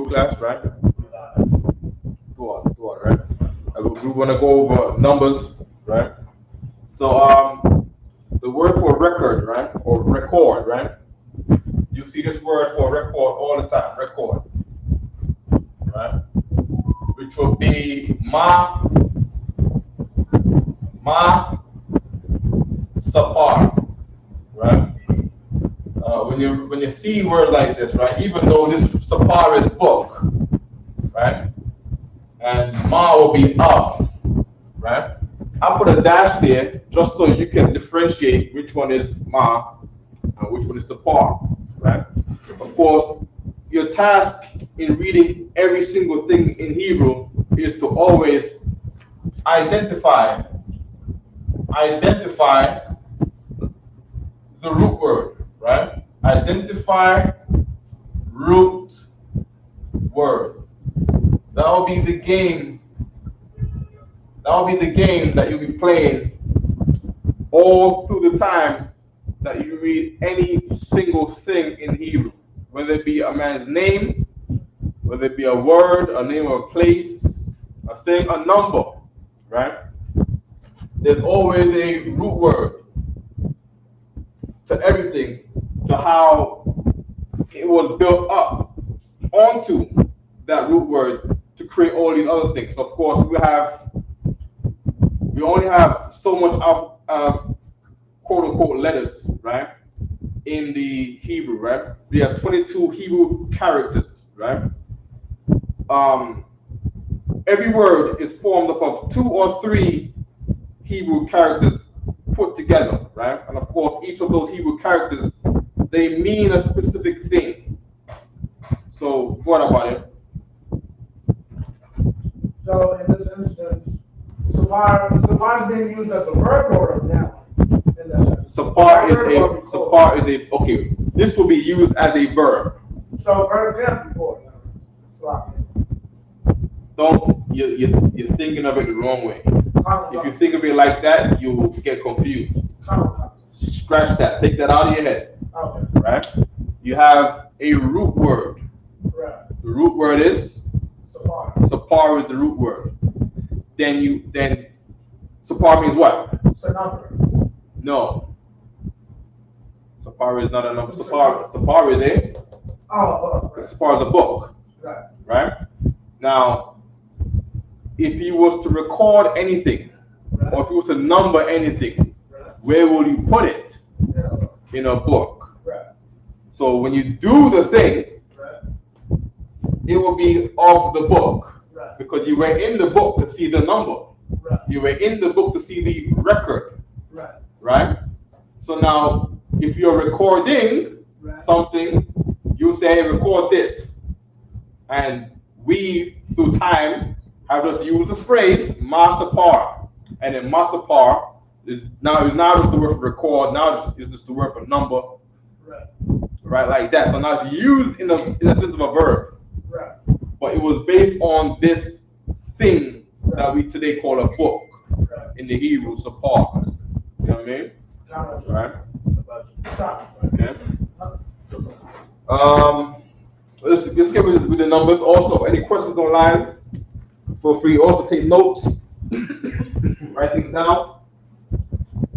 class, right? Two, right? We want to go over numbers, right? So, the word for record, right, or record, right? You see this word for record all the time, record, right? Which will be sapar, right? When you see words like this, right? Even though this sapar is book, right? And ma will be of, right? I put a dash there just so you can differentiate which one is ma and which one is sapar, right? Of course, your task in reading every single thing in Hebrew is to always identify the root word, right? Identify root word. That will be the game. That will be the game that you'll be playing all through the time that you read any single thing in Hebrew, whether it be a man's name, whether it be a word, a name of a place, a thing, a number, right? There's always a root word to everything, to how it was built up onto that root word to create all these other things. Of course, we only have so much of quote unquote letters, right? In the Hebrew, right? We have 22 Hebrew characters, right? Every word is formed up of 2 or 3 Hebrew characters put together, right? And of course, each of those Hebrew characters, they mean a specific thing. So, what about it? So, in this instance, sapar is being used as a verb or a noun? Sapar is a okay. This will be used as a verb. So, verb can before. You're thinking of it the wrong way. If you think of it like that, you will get confused. Scratch that. Take that out of your head. Okay. Right? You have a root word. Right. The root word is sapar. Sapar is the root word. Then sapar means what? It's a number. No. Sapar is not a number. Sapar is a. Right. Sapar is a book. Right. Right? Now, if you was to record anything, right. or if you was to number anything, right. where will you put it? Yeah. In a book. Right. So when you do the thing, right. it will be of the book. Right. Because you were in the book to see the number. Right. You were in the book to see the record. Right. Right? So now, if you're recording right. something, you say, record this. And we, through time, have just used the phrase masapar. And then masapar is now just the word for record. Now it's just the word for number. Right. Right, like that. So now it's used in the sense of a verb. Right. But it was based on this thing that we today call a book. Right. In the Hebrew, sapar. You know what I mean? Right? Okay. Let's get with the numbers. Also, any questions online? Feel free also take notes. Write things down.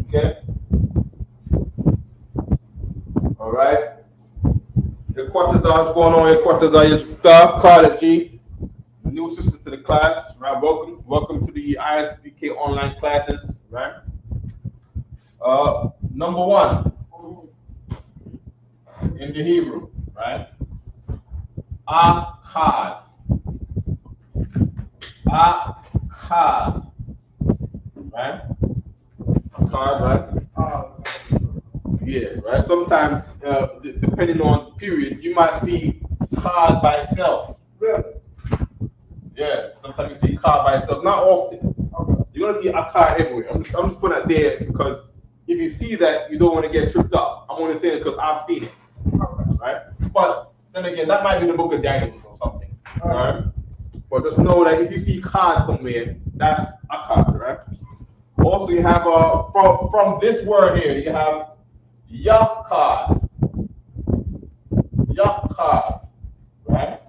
Okay. All right. The quarters are going on. Your quarters are your Carter G. New sister to the class. Right. Welcome to the Isupk online classes. Right. Number 1 in the Hebrew. Right. Ahad. Ahad. Right? Ahad, right? Yeah, right? Sometimes, depending on the period, you might see Ahad by itself. Really? Yeah, sometimes you see Ahad by itself. Not often. Okay. You're going to see Ahad everywhere. I'm just putting that there because if you see that, you don't want to get tripped up. I'm only saying it because I've seen it. Okay. Right? But then again, that might be the book of Daniel or something. All right? But just know that if you see card somewhere, that's a card, right? Also, you have from this word here, you have yakad. Yakad, right?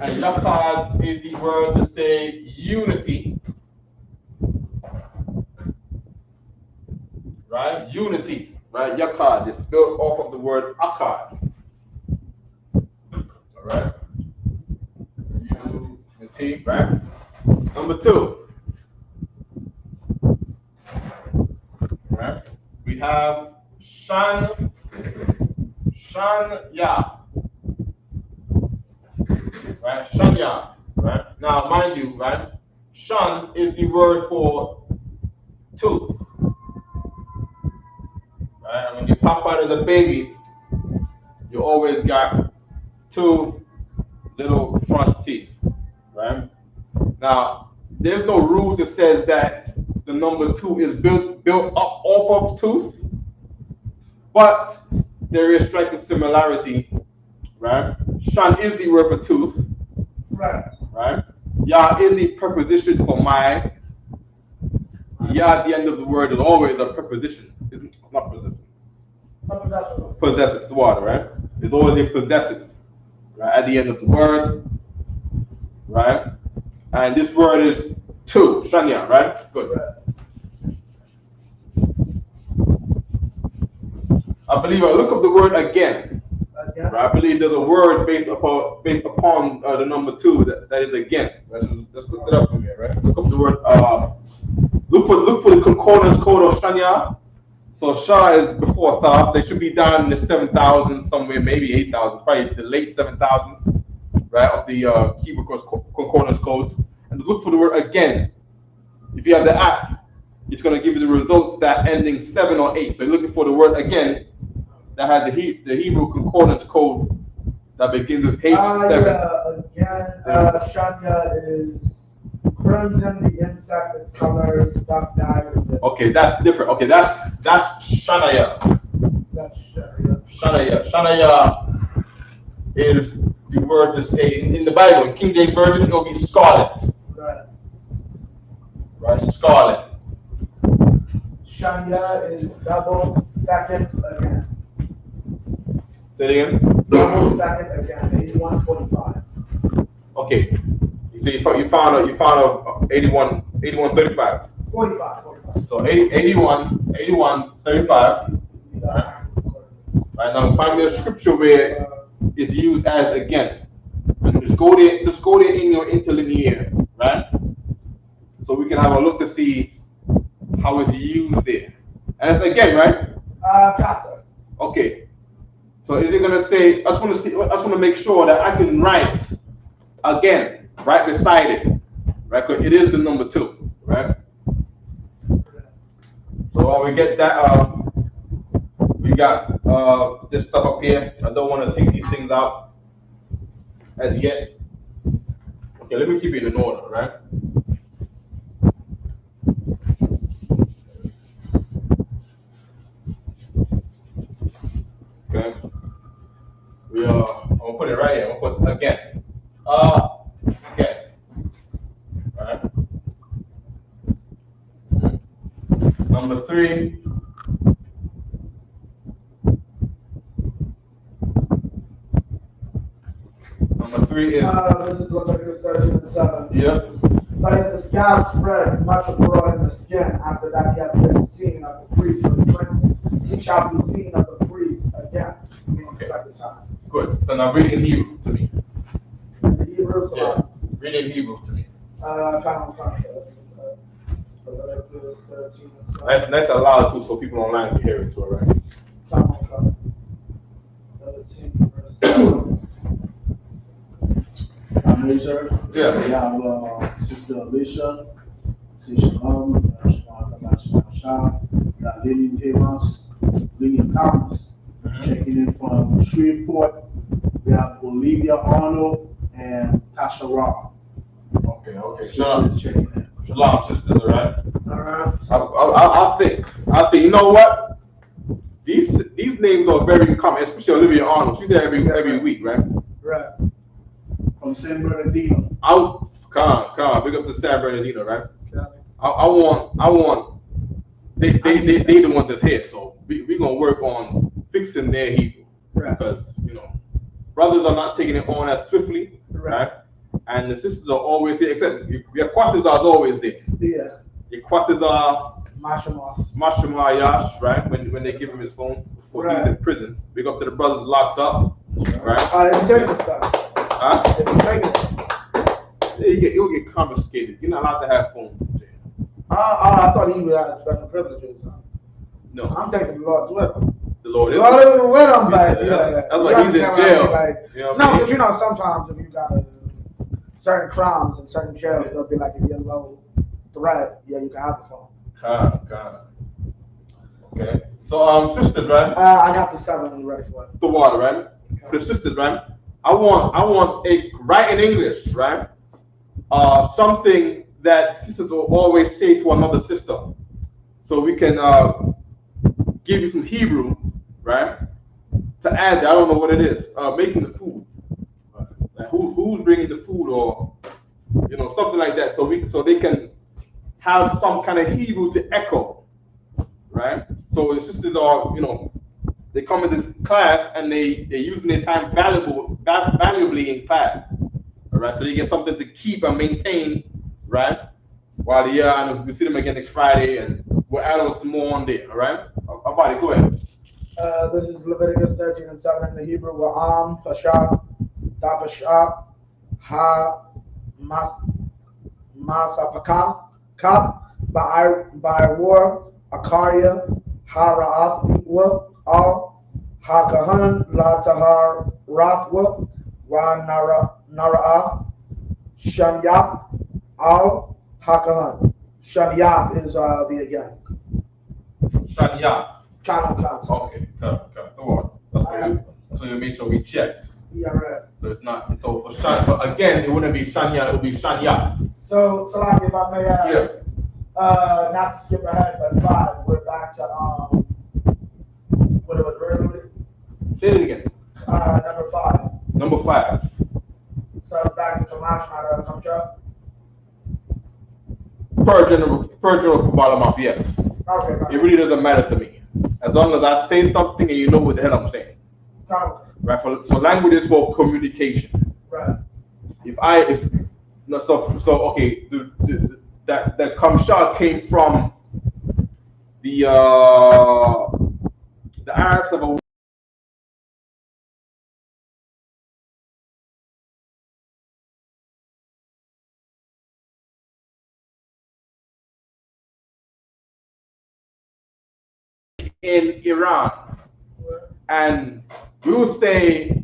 And yakad is the word to say unity. Right? Unity. Right? Yakad is built off of the word akad. Alright? Unity, right? Number 2. Right? We have Shanya. Right? Shanya. Right? Now, mind you, right? Shan is the word for tooth. Right? And when you pop out as a baby, you always got 2 little front teeth. Right? Now, there's no rule that says that the number 2 is built up off of tooth, but there is striking similarity. Right? Shan is the word for tooth. Right. Right? Ya is the preposition for my. Ya at the end of the word is always a preposition. It's not possessive. Possessive, the water, right? It's always a possessive, right? At the end of the word, right? And this word is 2, Shanya, right? Good. I believe I look up the word again. Right? I believe there's a word based upon the number 2 that is again. Let's look it up from here, right? Look up the word. Look for the concordance code of Shanya. So Shah is before Tha. They should be down in the 7,000s somewhere, maybe 8,000, probably the late 7,000s, right? Of the Hebrew concordance codes. And look for the word again. If you have the app, it's going to give you the results that ending 7 or 8. So you're looking for the word again that has the Hebrew concordance code that begins with H7. Shanya is crimson, the insect, its color, stuff dyed. Okay, that's different. Okay, that's Shanaya. That's Shanya. Shanaya is the word to say in the Bible. In King James Version, it will be scarlet. Right, scarlet. Shanya is double second again. Say it again. Double second again. 8145. Okay. So you found a 8135. 45. So 81 35. Right now, find me a scripture where it's used as again. And just go there in your interlinear, right? So we can have a look to see how it's used there. And it's again, right? Kata. Okay. So is it gonna say? I just want to make sure that I can write again right beside it, right? Because it is the number 2, right? So while we get that, we got this stuff up here. I don't want to take these things out as yet. Okay, let me keep it in order, right? Okay. I'm gonna put it right here. I'm gonna put again. Again. Right. Number 3. Number 3 is. This is Leviticus 13 and 7. Yep. But if the scab spread much abroad in the skin, after that he hath been seen of the priest for his cleansing, he shall be seen of the priest again, meaning the second time. Good. So now read it in Hebrew to me. The Hebrews, Yeah. Read it in Hebrew to me. Leviticus 13 and 7. That's allowed too, so people online can hear it too, right? 13 verse 7. Sir. Yeah. We have Sister Alicia, Sister Shalom, Lashawan Qadash, we got Lillian Thomas, checking in from Shreveport. We have Olivia Arnold and Tasha Raw. Okay. Sisters checking in. Shalom, sisters, all right? All right. I think, you know what? These names are very common, especially Olivia Arnold. She's there every week, right? Right. From San Bernardino. Come on, big up to San Bernardino, right? I want. They the ones that's here, so we gonna work on fixing their Hebrew, Right. because brothers are not taking it on as swiftly, right? and the sisters are always here, except your quarters are always there. Yeah. Your quarters are Mashamas. Mashamayash, right? When they give him his phone before he's in prison. Big up to the brothers locked up, right? If you take this stuff. Huh? If you take it. Yeah, you'll get confiscated. You're not allowed to have phones in jail. I thought he would have special privileges. No. I'm taking the Lord's with him. The Lord is. Lord is with him, but yeah. That's why he's in jail. Like, you know no, because you know sometimes if you got certain crimes in certain jails, they'll be like if you're low threat, yeah, you can have the phone. Kind of. Okay. So sisters, right? I got the 7 when you're ready for it. The water, right? For the sisters, right? I want a right in English, right? Something that sisters will always say to another sister. So we can give you some Hebrew, right? To add, I don't know what it is. Making the food. Like who's bringing the food, or something like that. So they can have some kind of Hebrew to echo, right? So the sisters are, they come into class and they're using their time valuably in class, all right? So they get something to keep and maintain, right? While the year, and we see them again next Friday, and we'll add on some more on there, all right? Abadi, go ahead. This is Leviticus 13:7 in the Hebrew. Wa'am, Pasha, Tapasha, Ha, Masapaka, Kap, by war, Akaria, Haraath, Al, Hakahan, La Tahar, Rathwa, Wa Nara'a, Shamyath, Al, Hakahan. Shamyath is the again. Shania. Okay, Come on. That's what you make sure we checked. Yeah, right. So it's not, so for Shan, so again, it wouldn't be Shania, it would be Shania. So, Salami, if I may ask, not to skip ahead, but 5, we're back to, what it was earlier? Say it again. Number 5. Number 5. So, back to Kamash, not Kamsha? Per general Kabbalah, yes. Okay, It really doesn't matter to me. As long as I say something and you know what the hell I'm saying. okay. Right? So language is for communication. Right. Okay, that Kamshah came from the Arabs of a in Iran, and we will say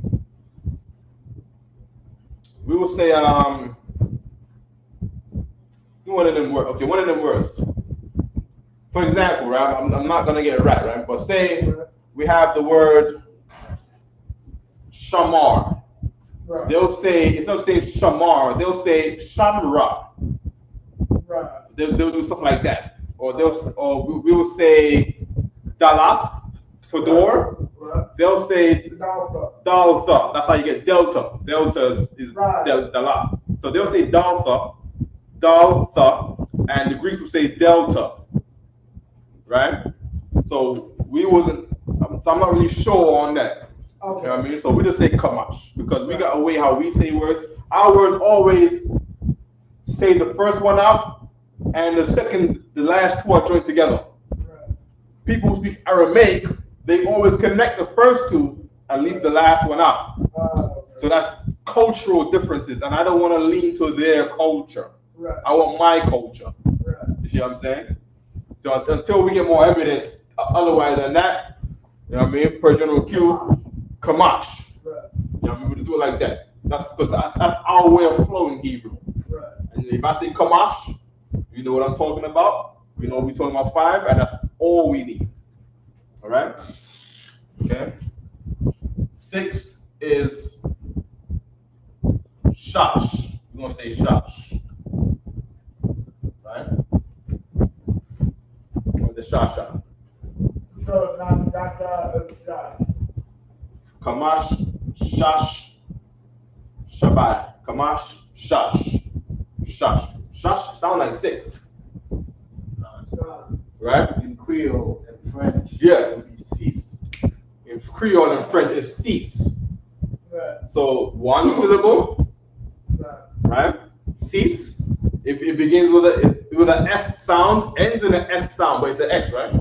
one of them words. Okay, one of them words. For example, right? I'm not gonna get it right? But say we have the word shamar. Right. They'll say, instead of saying shamar, they'll say shamra. Right. They'll do stuff like that, or we will say dalat for door. Right. They'll say dalta. That's how you get delta. Delta is right. dalat. So they'll say dalta, and the Greeks will say delta. Right? So I'm not really sure on that. Okay. You know what I mean? So we just say kamash because we got a way how we say words. Our words always say the first one out and the last two are joined together. Right. People who speak Aramaic, they always connect the first two and leave the last one out. Okay. So that's cultural differences, and I don't want to lean to their culture. Right. I want my culture. Right. You see what I'm saying? So until we get more evidence, otherwise than that, you know what I mean? Per general Q, kamash. Right. You know what I mean? We just do it like that. That's because that's our way of flowing Hebrew. Right. And if I say kamash, you know what I'm talking about. We know we're talking about 5, and that's all we need. All right? Okay. 6 is shash. We're going to say shash. Right? Or the shasha. So that's Kamash, shash, shabai. Kamash, shash. Shash. Shash sound like 6. Right? In Creole and French, Yeah. it would be cease. In Creole and French, it's cease. Right. So 1 syllable, Right. right? Cease. It begins with an S sound, ends in an S sound, but it's an X, right?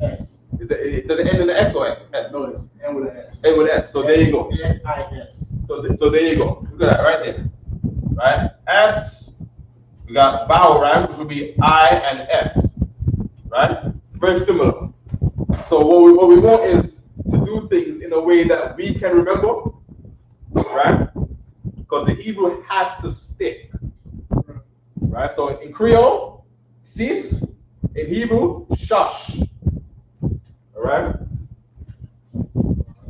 S. Does it end in an X or X? S. No, it's N with an S. End with an S. So there you go. S-I-S. So there you go. Look at that right there. Right? S. We got vowel rhyme, which will be I and S. Right? Very similar. So what we want is to do things in a way that we can remember. Right? Because the Hebrew has to stick. Right? So in Creole, cease. In Hebrew, shush. Alright?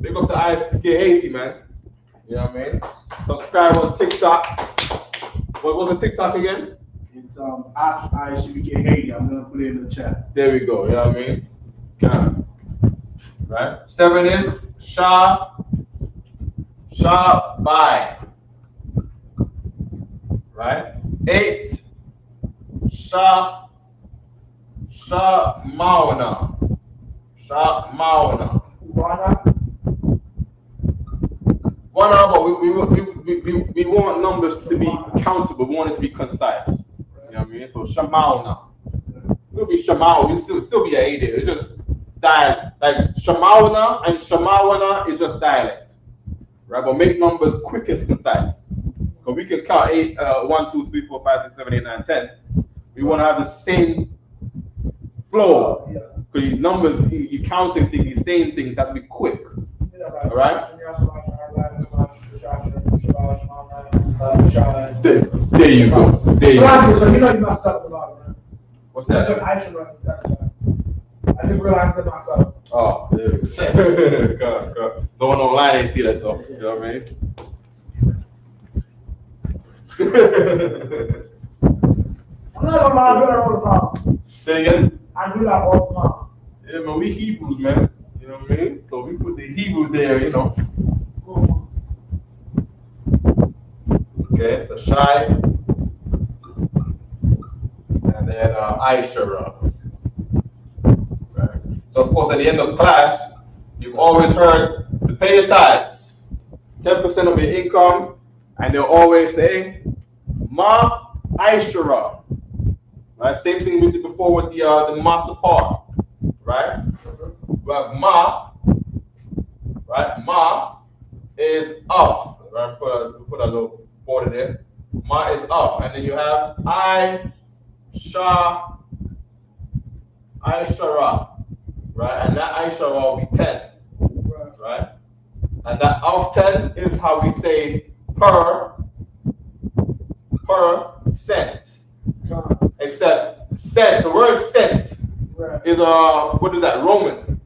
Big up to Isupk Haiti, man. You know what I mean? Subscribe on TikTok. What was the TikTok again? It's Isupk Haiti. I'm gonna put it in the chat. There we go. You know what I mean? Yeah. Right? 7 is bai. Right? 8 mauna. But we want numbers to be countable. We want it to be concise. You know what I mean? So shamauna. It'll be shamau. It'll still be an A there. It's just dialect. Like shamauna and shamawana is just dialect. Right? But make numbers quick and concise. Because we can count 8, 1, 2, 3, 4, 5, 6, 7, 8, 9, 10. We want to have the same flow. Because numbers, you counting things, you saying things have to be quick. All right? There you go. There you go. So you know you messed up a lot, man. What's that? I just realized that myself. Oh, there you go. God. No one online ain't see that though. You know what I mean? I'm not gonna lie, I do that all the time. Say again? I do that all the time. Yeah, man, we Hebrews, man. You know what I mean? So we put the Hebrew there, you know. Okay, the Shai. And then Aishara. Right. So of course at the end of class, you've always heard to pay your tithes. 10% of your income, and they'll always say, Ma Aishara. Right? Same thing we did before with the master part. Right? We have Ma, right? Ma is of. Right? Put a little border there. Ma is of. And then you have Aishara. Right? And that Aishara will be 10. Right? And that of 10 is how we say per cent. Except cent, the word cent is what is that? Roman.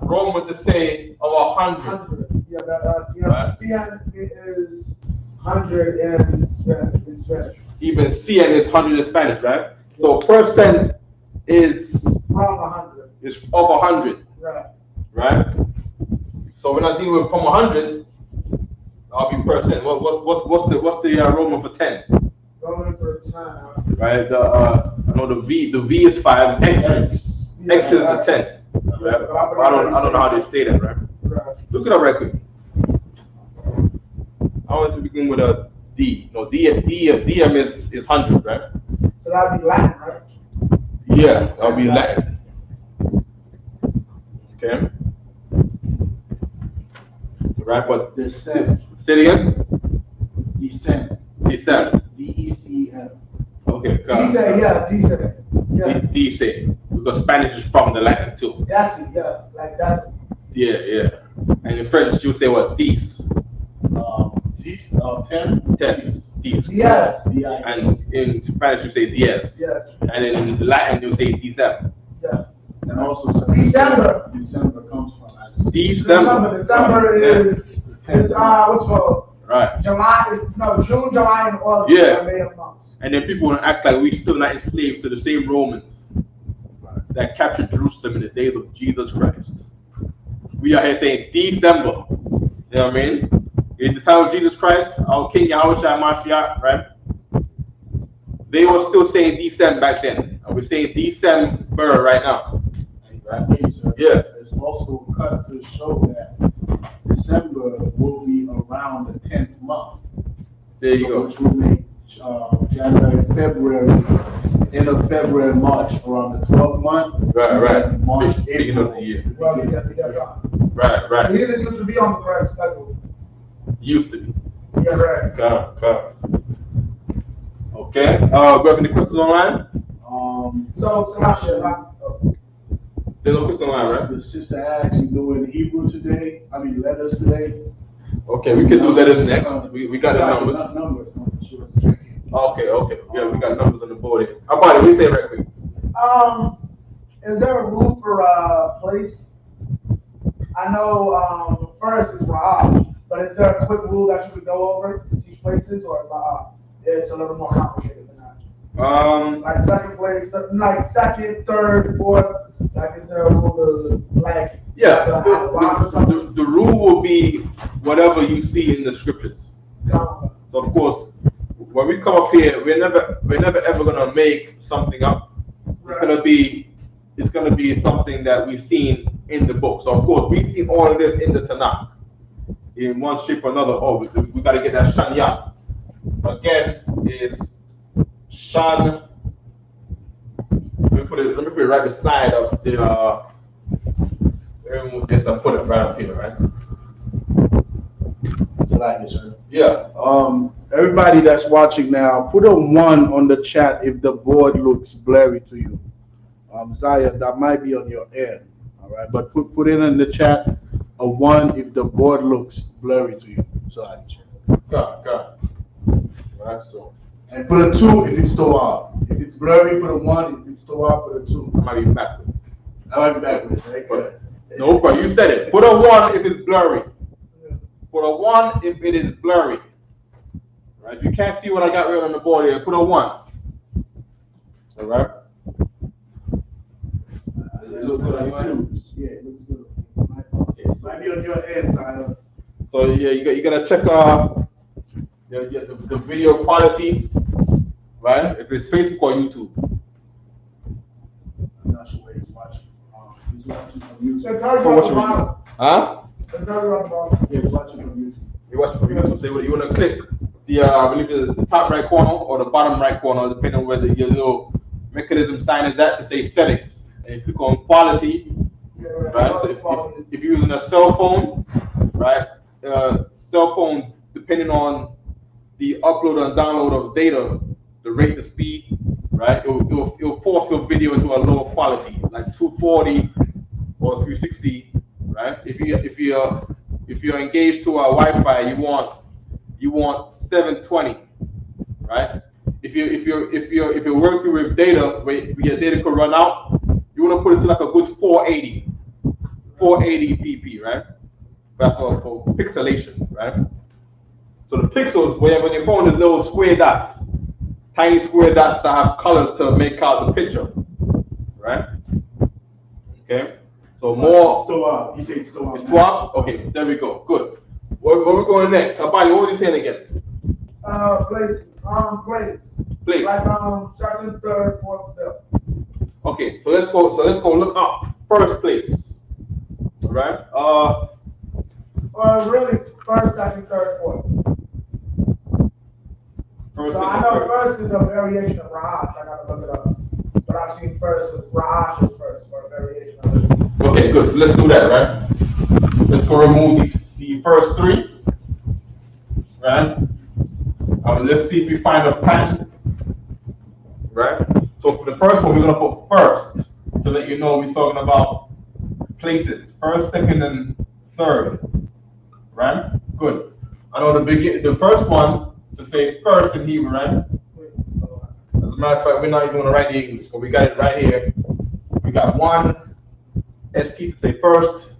Roman to say of 100. Yeah, cien is 100 in Spanish. Even cien is 100 in Spanish, right? So percent is from 100. Is of 100. Right? So we're not dealing with from 100. That'll be percent. What's the Roman for 10? Roman for 10. Right? I know the V is 5. X is the 10. Right? I don't know how they say that, right? Look it up right quick. I want to begin with a D. No, DM is 100, right? So that'd be Latin, right? Yeah, that'll be Latin. Okay. Right, but Descent. say it again. Descent. Descent. D-E-C-M. Okay, Descent, yeah. Descent. Because Spanish is from the Latin too. That's it, yeah. Like that's it. Yeah. And in French, you say what? Dis. 10. Dis. Yes. And in Spanish, you say diez. Yes. And in Latin, you say December. Yeah. And also December. December comes from as December. December is what's called? Right. June, July, and August. Yeah. Are made up months. And then people want to act like we're still not enslaved to the same Romans that captured Jerusalem in the days of Jesus Christ. We are here saying December. You know what I mean? In the time of Jesus Christ, our King Yahushua Mashiach, right? They were still saying December back then. And we're saying December right now. Right? Yeah. It's also cut to show that December will be around the 10th month. There you go. Which will make January, February, end of February, March, around the 12th month. Right. March, Beginning of April. the year. Yeah. Right. He didn't used to be on the correct schedule. Used to be. Yeah, right. Got it. Okay. We have any questions online? So Selassie, There's no question online, right? The sister asked, you doing Hebrew today? I mean, letters today? Okay, we can do letters next. We got the numbers. Not numbers. She was checking. Okay. Yeah, we got numbers on the board here. How about it? What do you say right quick? is there a rule for place? I know first is Raj, but is there a quick rule that you could go over to teach places, or it's a little more complicated than that? Like second place, like second, third, fourth. Like, is there a rule to like? Yeah, the rule will be whatever you see in the scriptures. So of course, when we come up here, we're never ever gonna make something up. It's gonna be something that we've seen in the book. So of course, we've seen all of this in the Tanakh, in one shape or another. Oh, we gotta get that Shanyat. Again, is Shan. Let me put it right beside of the. Yes, I put it right up here, right? Like it, sir. Yeah. Everybody that's watching now, put a 1 on the chat if the board looks blurry to you. Zaya, that might be on your end. All right, but put it in the chat a 1 if the board looks blurry to you. So I can check. Got it. Right, so. And put a 2 if it's still out. If it's blurry, put a 1. If it's still out, put a 2. I might be backwards. I might be backwards, right? But, no, but you said it. Put a 1 if it's blurry. Put a 1 if it is blurry. Right? If you can't see what I got right on the board here, put a 1. All right? It looks good on your end? Yeah, it looks good. Okay, so might be on your end, Zaya. So yeah, you gotta check the video quality, right? If it's Facebook or YouTube. I'm not sure where he's watching. He's watching from YouTube. The third one on the bottom. Huh? The third one on the bottom. Yeah, he's watching from YouTube. You watch from YouTube. So you wanna click the I believe it's the top right corner or the bottom right corner, depending on where your little mechanism sign is at, to say settings. And you click on quality, right? So if you're using a cell phone, right? Cell phones, depending on the upload and download of data, the rate, the speed, right? It'll force your video into a lower quality, like 240 or 360, right? If you're engaged to a Wi-Fi, you want 720, right? If you're working with data where your data could run out, you want to put it to like a good 480 pp, right? That's all for pixelation, right? So the pixels, when your phone is little square dots, tiny square dots that have colors to make out the picture, right? Okay. So more. Still up. You say it's still up. It's 12? Okay, there we go. Good. Where we going next? Abadi, what was you saying again? Place. Place. Like second, third, fourth, fifth. Okay, so let's go look up first place. All right? Or really first, second, third, fourth. First, So I know first is a variation of Raj. I gotta look it up. But I've seen first with Raj is first, or a variation of it. Okay, good. So let's do that, right? Let's go remove the first 3. Right? Let's see if we find a pattern. Right? So for the first one, we're gonna put first to let you know we're talking about places. First, second, and third. Right? Good. I know the first one to say first in Hebrew, right? As a matter of fact, we're not even gonna write the English, but we got it right here. We got 1 ST to say first.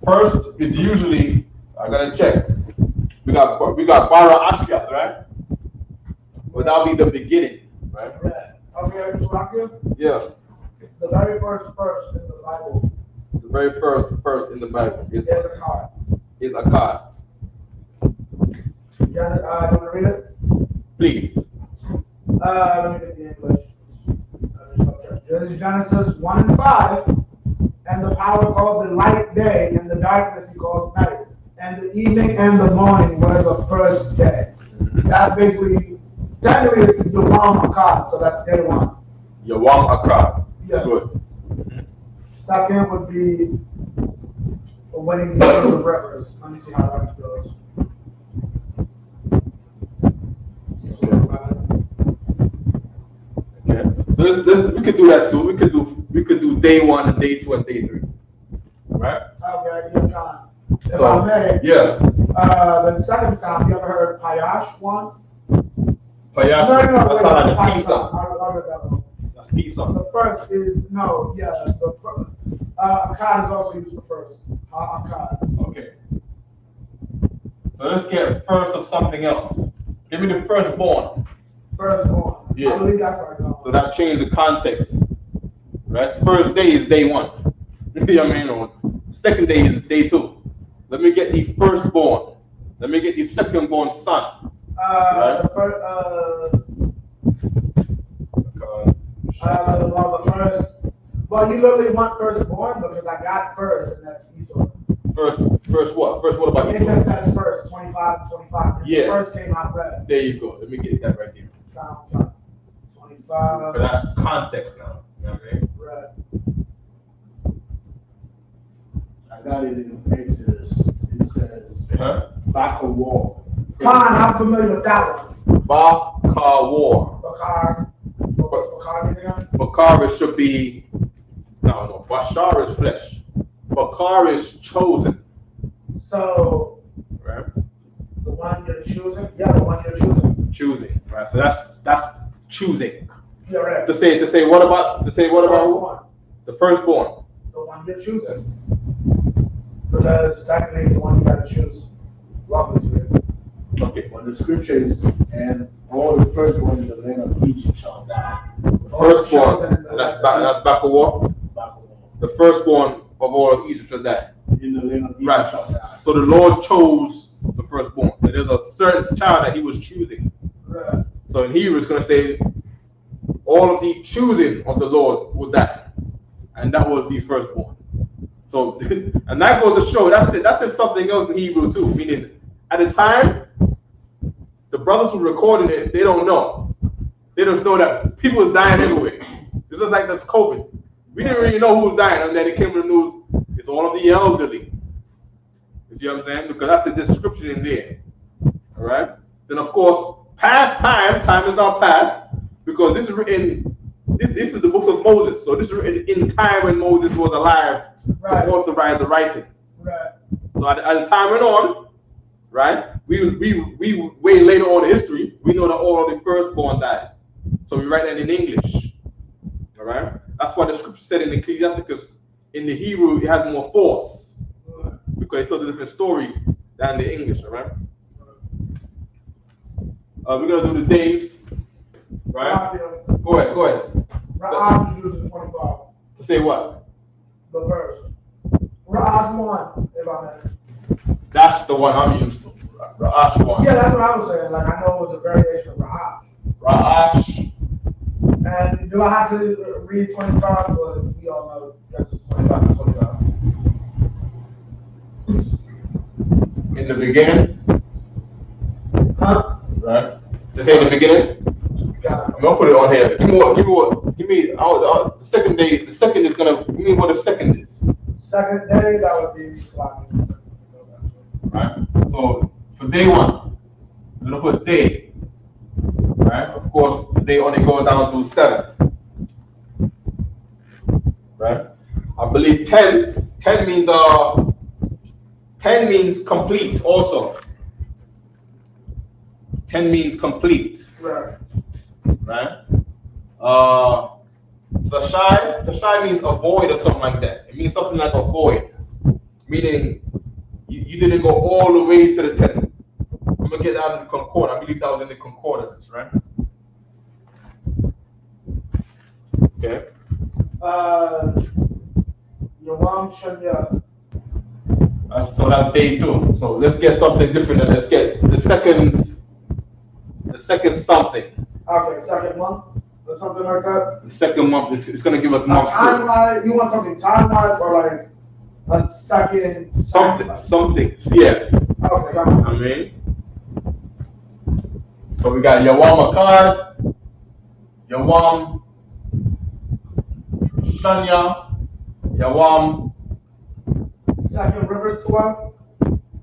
First is usually, I gotta check. We got Bara Ashiat, right? But that'll be the beginning, right? Okay, so Yeah. the very first in the Bible. The very first in the Bible is a card. Akkad. You want to read it? Please. Let me get the English. This is Genesis 1 and 5. And the power called the light day, and the darkness he called night. And the evening and the morning were the first day. That's basically Technically, it's Yawam Akkad, so that's day one. Yawam Akkad. Yeah. Good. Second would be when he's using the breakfast. Let me see how that goes. Okay. So this we could do that too. We could do day 1 and day 2 and day 3. Right? Okay, yeah, kind. If So, I may, yeah. the second time, you ever heard Payash one? Payash. No, That sounds like a Payash pizza. I read that one. That's pizza. The first is, no, yeah, Akkad is also used for first. Akkad. Okay. So let's get first of something else. Give me the firstborn. Firstborn. Yeah. I believe that's what I know. So that changed the context. Right? First day is day 1. You know what I mean? Or second day is day 2. Let me get the firstborn. Let me get the secondborn son. Right? The first, well, you literally want firstborn because I got first, and that's Isupk. First what? First what about It you? just says first, 25 and 25. And Yeah. the first came out red. There you go. Let me get that right there. 25. Because that's context now. You know what I mean? Red. I got it in Exodus. It says, Huh? back a wall. Khan, I'm familiar with that one. Bakar war. Bakar. What was Bakar again? Bakar should be, no. Bashar is flesh. Bakar is chosen. So, Right? the one you're choosing? Yeah, the one you're choosing. Choosing. Right? So that's choosing. You're right. To say what about who? The firstborn. The one you're choosing. Because technically it's the one you gotta choose. Love is weird. Okay. When the scripture is, and all the firstborn in the land of Egypt shall die. The firstborn. That's Bakar war. Back a wall. The firstborn of all of Egypt shall die. In the land of Egypt Right. shall die. So the Lord chose the firstborn. So there's a certain child that he was choosing. Right. So in Hebrew it's going to say all of the choosing of the Lord would die. And that was the firstborn. So, and that goes to show, that's something else in Hebrew too. Meaning, at the time, the brothers who recorded it, they don't know. They just know that people was dying everywhere. It's just like this COVID. We didn't really know who was dying, and then it came to the news, it's all of the elderly. You see what I'm saying? Because that's the description in there. Alright? Then of course, past time is not past, because this is written, this is the books of Moses. So this is written in time when Moses was alive to authorize the writing. Right. So as the time went on, right, we way later on in history, we know that all of the firstborn died. So we write that in English. Alright? That's why the scripture said in Ecclesiasticus, in the Hebrew, it has more force. Because it tells a different story than the English, alright? We're going to do the days, right? Go ahead. Ra'ad is using 25. To say what? The verse. Ra'ad 1, if I may. That's the one I'm used to. Ra'ash one. Yeah, that's what I was saying. Like, I know it was a variation of Ra'ad. Ra'ash. And do I have to read 25? Or we all know that's 25 and 25. In the beginning, Huh? right? To say in the beginning, Got it. I'm gonna put it on here. Give me the second day. The second is gonna give me what the second is. Second day, that would be Slavi. Right? So for day 1, I'm gonna put day. Right? Of course, the day only goes down to 7. Right? I believe 10 means complete also. 10 means complete. Right. Right? Tashai means avoid or something like that. It means something like avoid. Meaning you didn't go all the way to the 10. I'm gonna get that in the concordance. I believe that was in the concordance, right? Okay. Yawam Shanya. So that's day 2. So let's get something different. And let's get the second something. Okay, second month or something like that. The second month it's gonna give us months. Time-wise, you want something time-wise or like a second? Something. Yeah. Okay, got it. I mean. So we got Yawam Akkad, Yawam Shanya, Yawam. Second Rivers to one.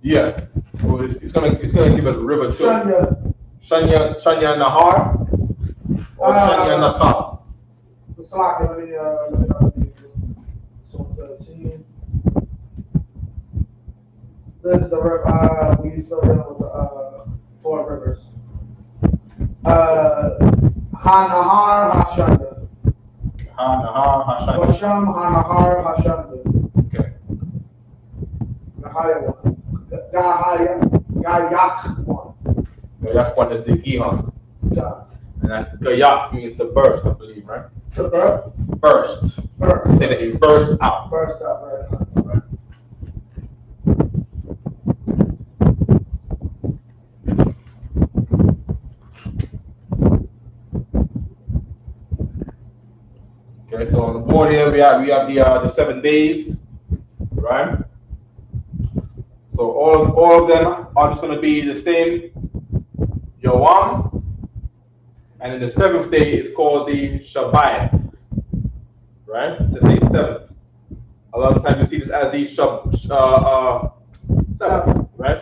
Yeah. So it's gonna give us river too. Shanya. Shanya Nahar or Shanya Nakal. Let me know. So 13. This is the river. We still dealing with the 4 rivers. Ha-Nahar, Ha-Shanda. Ha-Nahar, Ha-Shanda. Washam, Ha-Nahar, Ha-Shanda. Okay. Gahaya 1. Gayak 1. Gayak 1 is the Gihon. God. And that Gayak means the burst, I believe, right? The birth? Burst. Burst. Say that it burst out. Burst out, right? Okay, so on the board here we have the 7 days, right? So all of them are just going to be the same Yawam, and then the 7th day is called the Shabbat, right? To say 7th. A lot of times you see this as the Sabbath, right?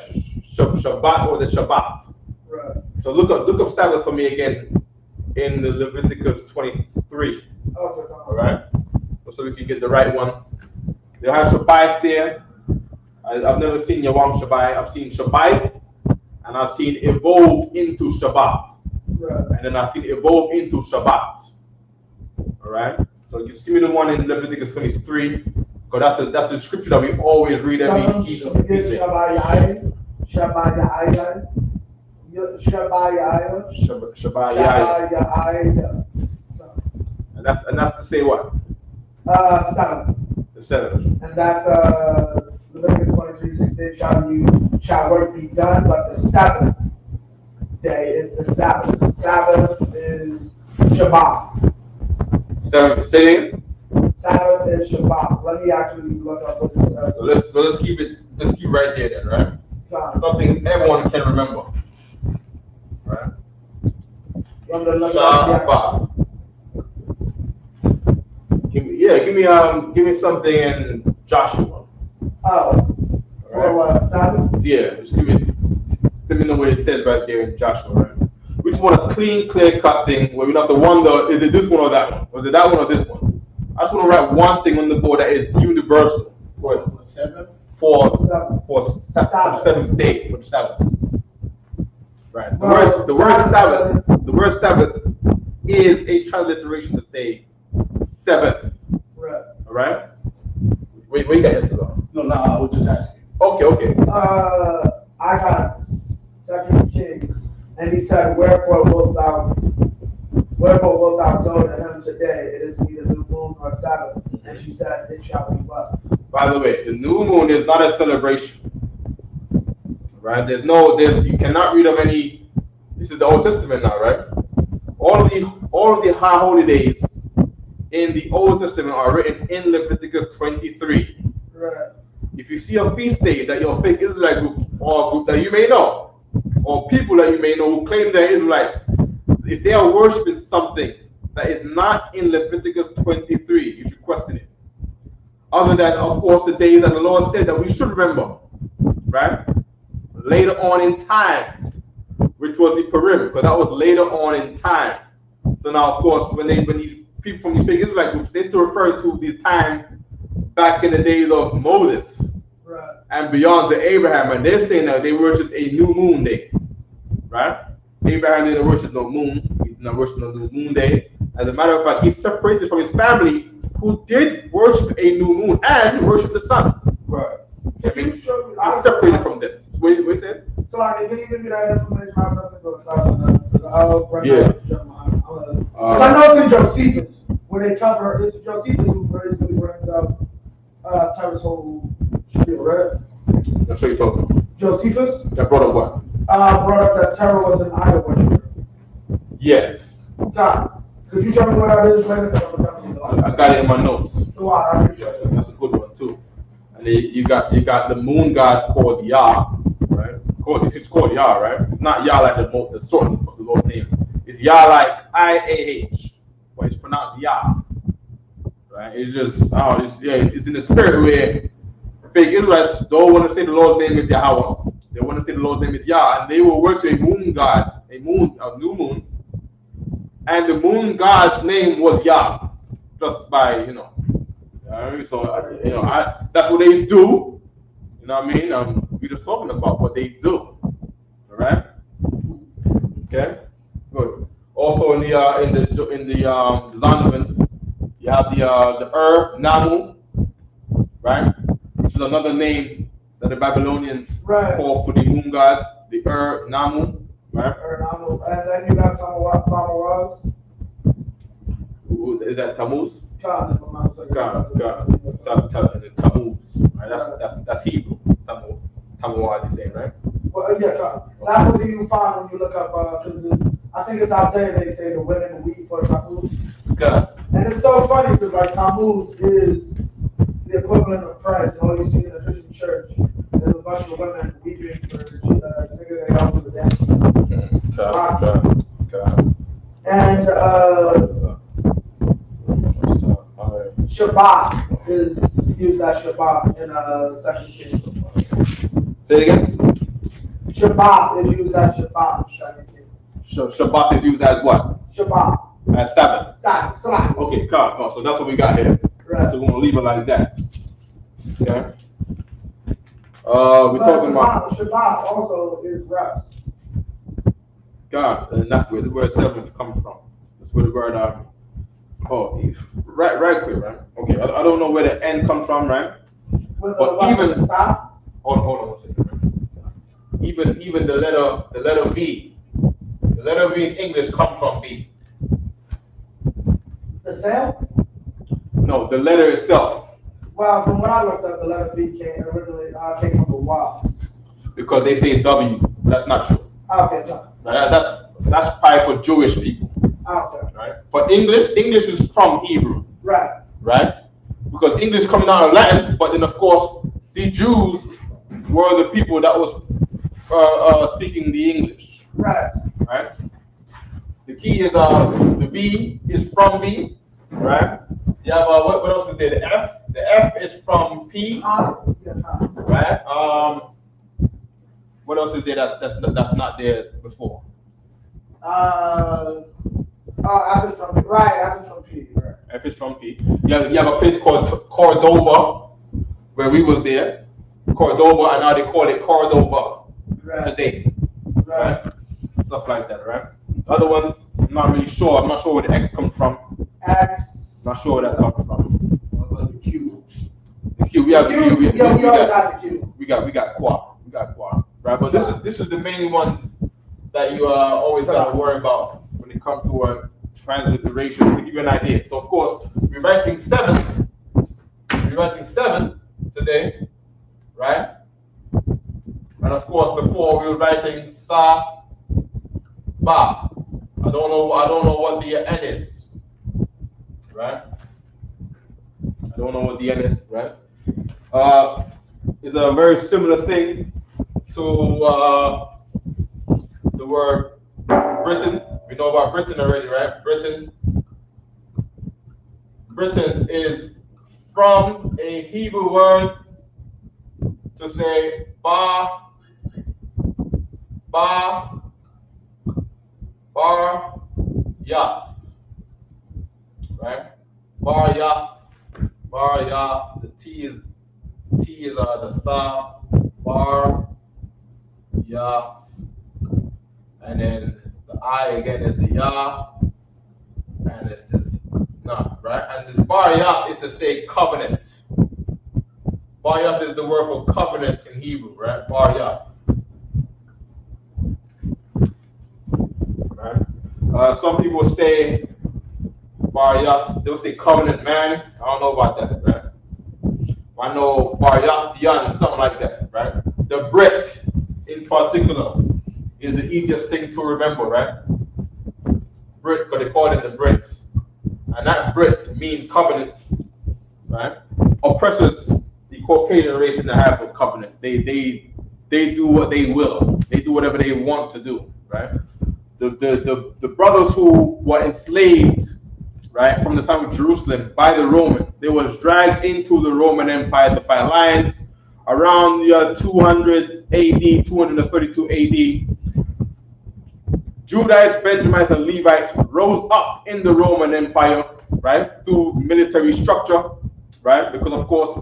Shabbat or the Shabbat. Right. So look up Sabbath for me again in the Leviticus 23. Okay. All right, so we can get the right one. They'll have Shabbat there. I've never seen Yawam Shabbat. I've seen Shabbat, and I've seen evolve into Shabbat, Right. and then I've seen evolve into Shabbat. All right, so just give me the one in Leviticus 23, because that's the scripture that we always read every feast day. Shabbat. And that's to say what? 7. The 7th. And that's Leviticus 23:16. Shall work be done, but the 7th day is the Sabbath. The Sabbath is Shabbat. 7th sitting. Sabbath is Shabbat. Let me actually look up what it says. So let's keep right there then, right? Something everyone can remember. Right? Shabbat. Give me something in Joshua. Oh. For what? Sabbath? Yeah, just let me know what it says right there in Joshua, right? We just want a clean, clear-cut thing where we don't have to wonder, is it this one or that one? Was it that one or this one? I just want to write one thing on the board that is universal. For 7th? For the 7th day, for the Sabbath. Right. The word Sabbath is a transliteration to say 7th. Right. All right? Wait, you got answers on? No, I was just asking. Okay. I got 2 Kings, and he said, Wherefore wilt thou go to him today? It is neither new moon nor Sabbath. And she said, It shall be what? By the way, the new moon is not a celebration. Right? You cannot read of any. This is the Old Testament now, right? All of the high holy days in the Old Testament are written in Leviticus 23. Right. If you see a feast day that your fake Israelite group or a group that you may know, or people that you may know who claim they're Israelites, if they are worshiping something that is not in Leviticus 23, you should question it. Other than, of course, the days that the Lord said that we should remember, right? Later on in time, which was the Purim, because that was later on in time. So now, of course, when these people from these fake Israelite groups, they still refer to the time back in the days of Moses, right, and beyond to Abraham, and they're saying that they worship a new moon day, right? Abraham didn't worship no moon. He did not worship no new moon day. As a matter of fact, he's separated from his family, who did worship a new moon and worship the sun. Right. He's separated from them. What you said? So, can you give me that information? I'm going to go to class. Yeah. I know it's in Josephus, where they cover, it's Josephus who basically brings up Terrace whole spiel, right? I'm sure you're talking. Josephus? That brought up what? Brought up that Terra was an idol worshiper. Yes. God, could you show me what that is later? I got it in my notes. Yes, that's a good one too. And then you got the moon god called Yah, right? It's called Yah, right? It's not Yah like the sort of the Lord's name. It's Yah like I-A-H, but it's pronounced Yah. Right? It's just, it's in the spirit where fake Israelites don't want to say the Lord's name is Yahweh. They want to say the Lord's name is Yah, and they will worship a moon god, a new moon, and the moon god's name was Yah, just by so that's what they do. You know what I mean? We're just talking about what they do. All right? Okay. Good. Also in the Zondermans, you have the Namu, right? Which is another name that the Babylonians call for the moon god, the Namu, right? Namu, and then you got Tammuz. Is that Tammuz? God. Tammuz, right? That's Hebrew. Tammuz, you saying, right? Well, yeah, God. That's what you find when you look up, because I think it's Isaiah. They say the women weep for Tammuz. God. And it's so funny because like Tammuz is the equivalent of Christ. You know, you see in the Christian church, there's a bunch of women weeping for the nigga they got to the dance. God. And Shabbat is used as Shabbat in 2 Kings. Say it again. Shabbat is used as Shabbat in 2 Kings. Shabbat is used as what? Shabbat. As Sabbath. Sabbath. Okay, come. So that's what we got here. Right. So we're gonna leave it like that. Okay. We're talking about Shabbat also is rest. God, and that's where the word seventh comes from. That's where the word right quick, right? Okay, I don't know where the N comes from, right? But even hold on 1 second. Right? Even the letter V, the letter V in English comes from B. The cell? No, the letter itself. Well, from what I looked up, the letter V came from the Y. Because they say W. That's not true. Okay, no. That's probably for Jewish people. Okay. Right? For English is from Hebrew. Right. Right? Because English coming out of Latin, but then of course the Jews were the people that was speaking the English. Right. Right? The key is the B is from B, right? You have what else is there? The F. The F is from P, right? What else is there that's not there before? F is from P. Right. F is from P. You have a place called Cordova, where we was there. Cordova, and now they call it Cordova today. Right? Stuff like that, right? Other ones, I'm not really sure. I'm not sure where the X comes from. Not sure where that comes from. The Q. The Q. We have the Q. We always have the Q. We got Qua. Right? But this is the main one that you always got to worry about when it comes to a transliteration. To give you an idea. So of course, we're writing 7. We're writing 7 today, right? And of course, before we were writing Sa. Ba. I don't know what the N is, right? I don't know what the N is, right? It's a very similar thing to the word Britain. We know about Britain already, right? Britain is from a Hebrew word to say Bar Yath, right? Bar Yath. The T is the Tha. Bar Yath, and then the I again is the Yah, and it's this Nah, right? And this Bar Yath is to say covenant. Bar Yath is the word for covenant in Hebrew, right? Bar Yath. Right? Some people say Bar Yath, they'll say covenant man. I don't know about that, right? I know Bar Yath, something like that, right? The Brit in particular is the easiest thing to remember, right? Brit, because they call it the Brits. And that Brit means covenant, right? Oppressors, the Caucasian race in the have of covenant. They do what they will. They do whatever they want to do, right? the brothers who were enslaved, right, from the time of Jerusalem by the Romans. They was dragged into the Roman Empire to fight lions around the year 200 AD, 232 AD. Judites, Benjamites, and Levites rose up in the Roman Empire, right, through military structure, right, because of course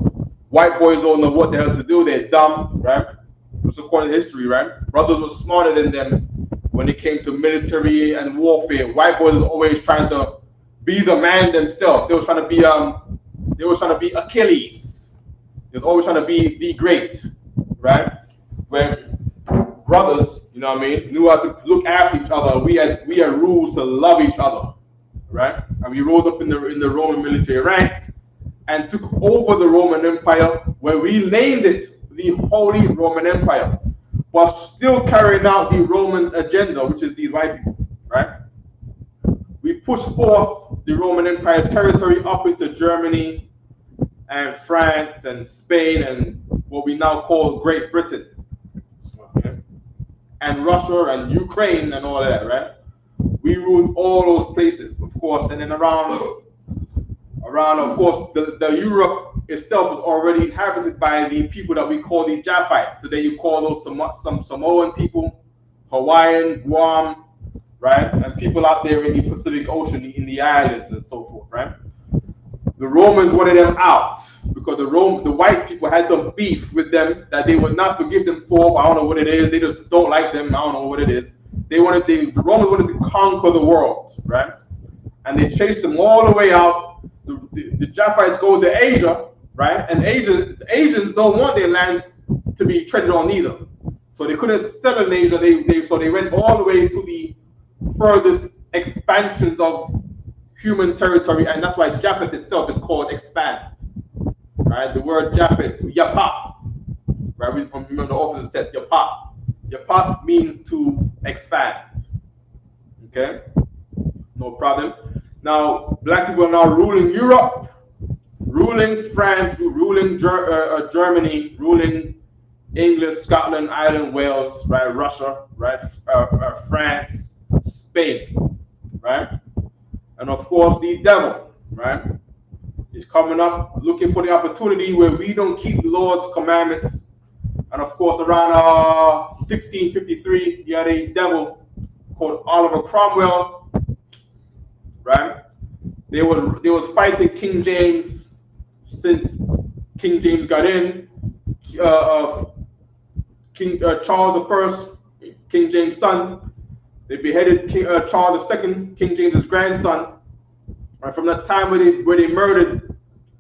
white boys don't know what the hell to do. They're dumb, right? It's according to history, right? Brothers were smarter than them when it came to military and warfare. White boys were always trying to be the man themselves. They were trying to be Achilles. They was always trying to be great, right? When brothers, you know what I mean, knew how to look after each other. We had rules to love each other, right? And we rose up in the Roman military ranks and took over the Roman Empire, where we named it the Holy Roman Empire, while still carrying out the Roman agenda, which is these white people, right? We pushed forth the Roman Empire's territory up into Germany and France and Spain and what we now call Great Britain, okay? And Russia and Ukraine and all that, right? We ruled all those places, of course, and then around of course, the Europe itself was already inhabited by the people that we call the Japhites. Today you call those some Samoan people, Hawaiian, Guam, right? And people out there in the Pacific Ocean, in the islands and so forth, right? The Romans wanted them out because the white people had some beef with them that they would not forgive them for. I don't know what it is. They just don't like them. I don't know what it is. The Romans wanted to conquer the world, right? And they chased them all the way out. The Japhites go to Asia, right? And Asians don't want their land to be treaded on either. So they couldn't settle in Asia. So they went all the way to the furthest expansions of human territory, and that's why Japheth itself is called expand, right? The word Japheth, Yapah, right? We remember the author's text, Yapah. Yapah means to expand, okay? No problem. Now, black people are now ruling Europe, ruling France, ruling Germany, ruling England, Scotland, Ireland, Wales, right? Russia, right? France, Spain, right? And of course, the devil, right, is coming up looking for the opportunity where we don't keep the Lord's commandments. And of course, around 1653, you had a devil called Oliver Cromwell, right? They was fighting King James since King James got in. King Charles I, King James' son. They beheaded Charles II, King James's grandson. Right, from that time where they murdered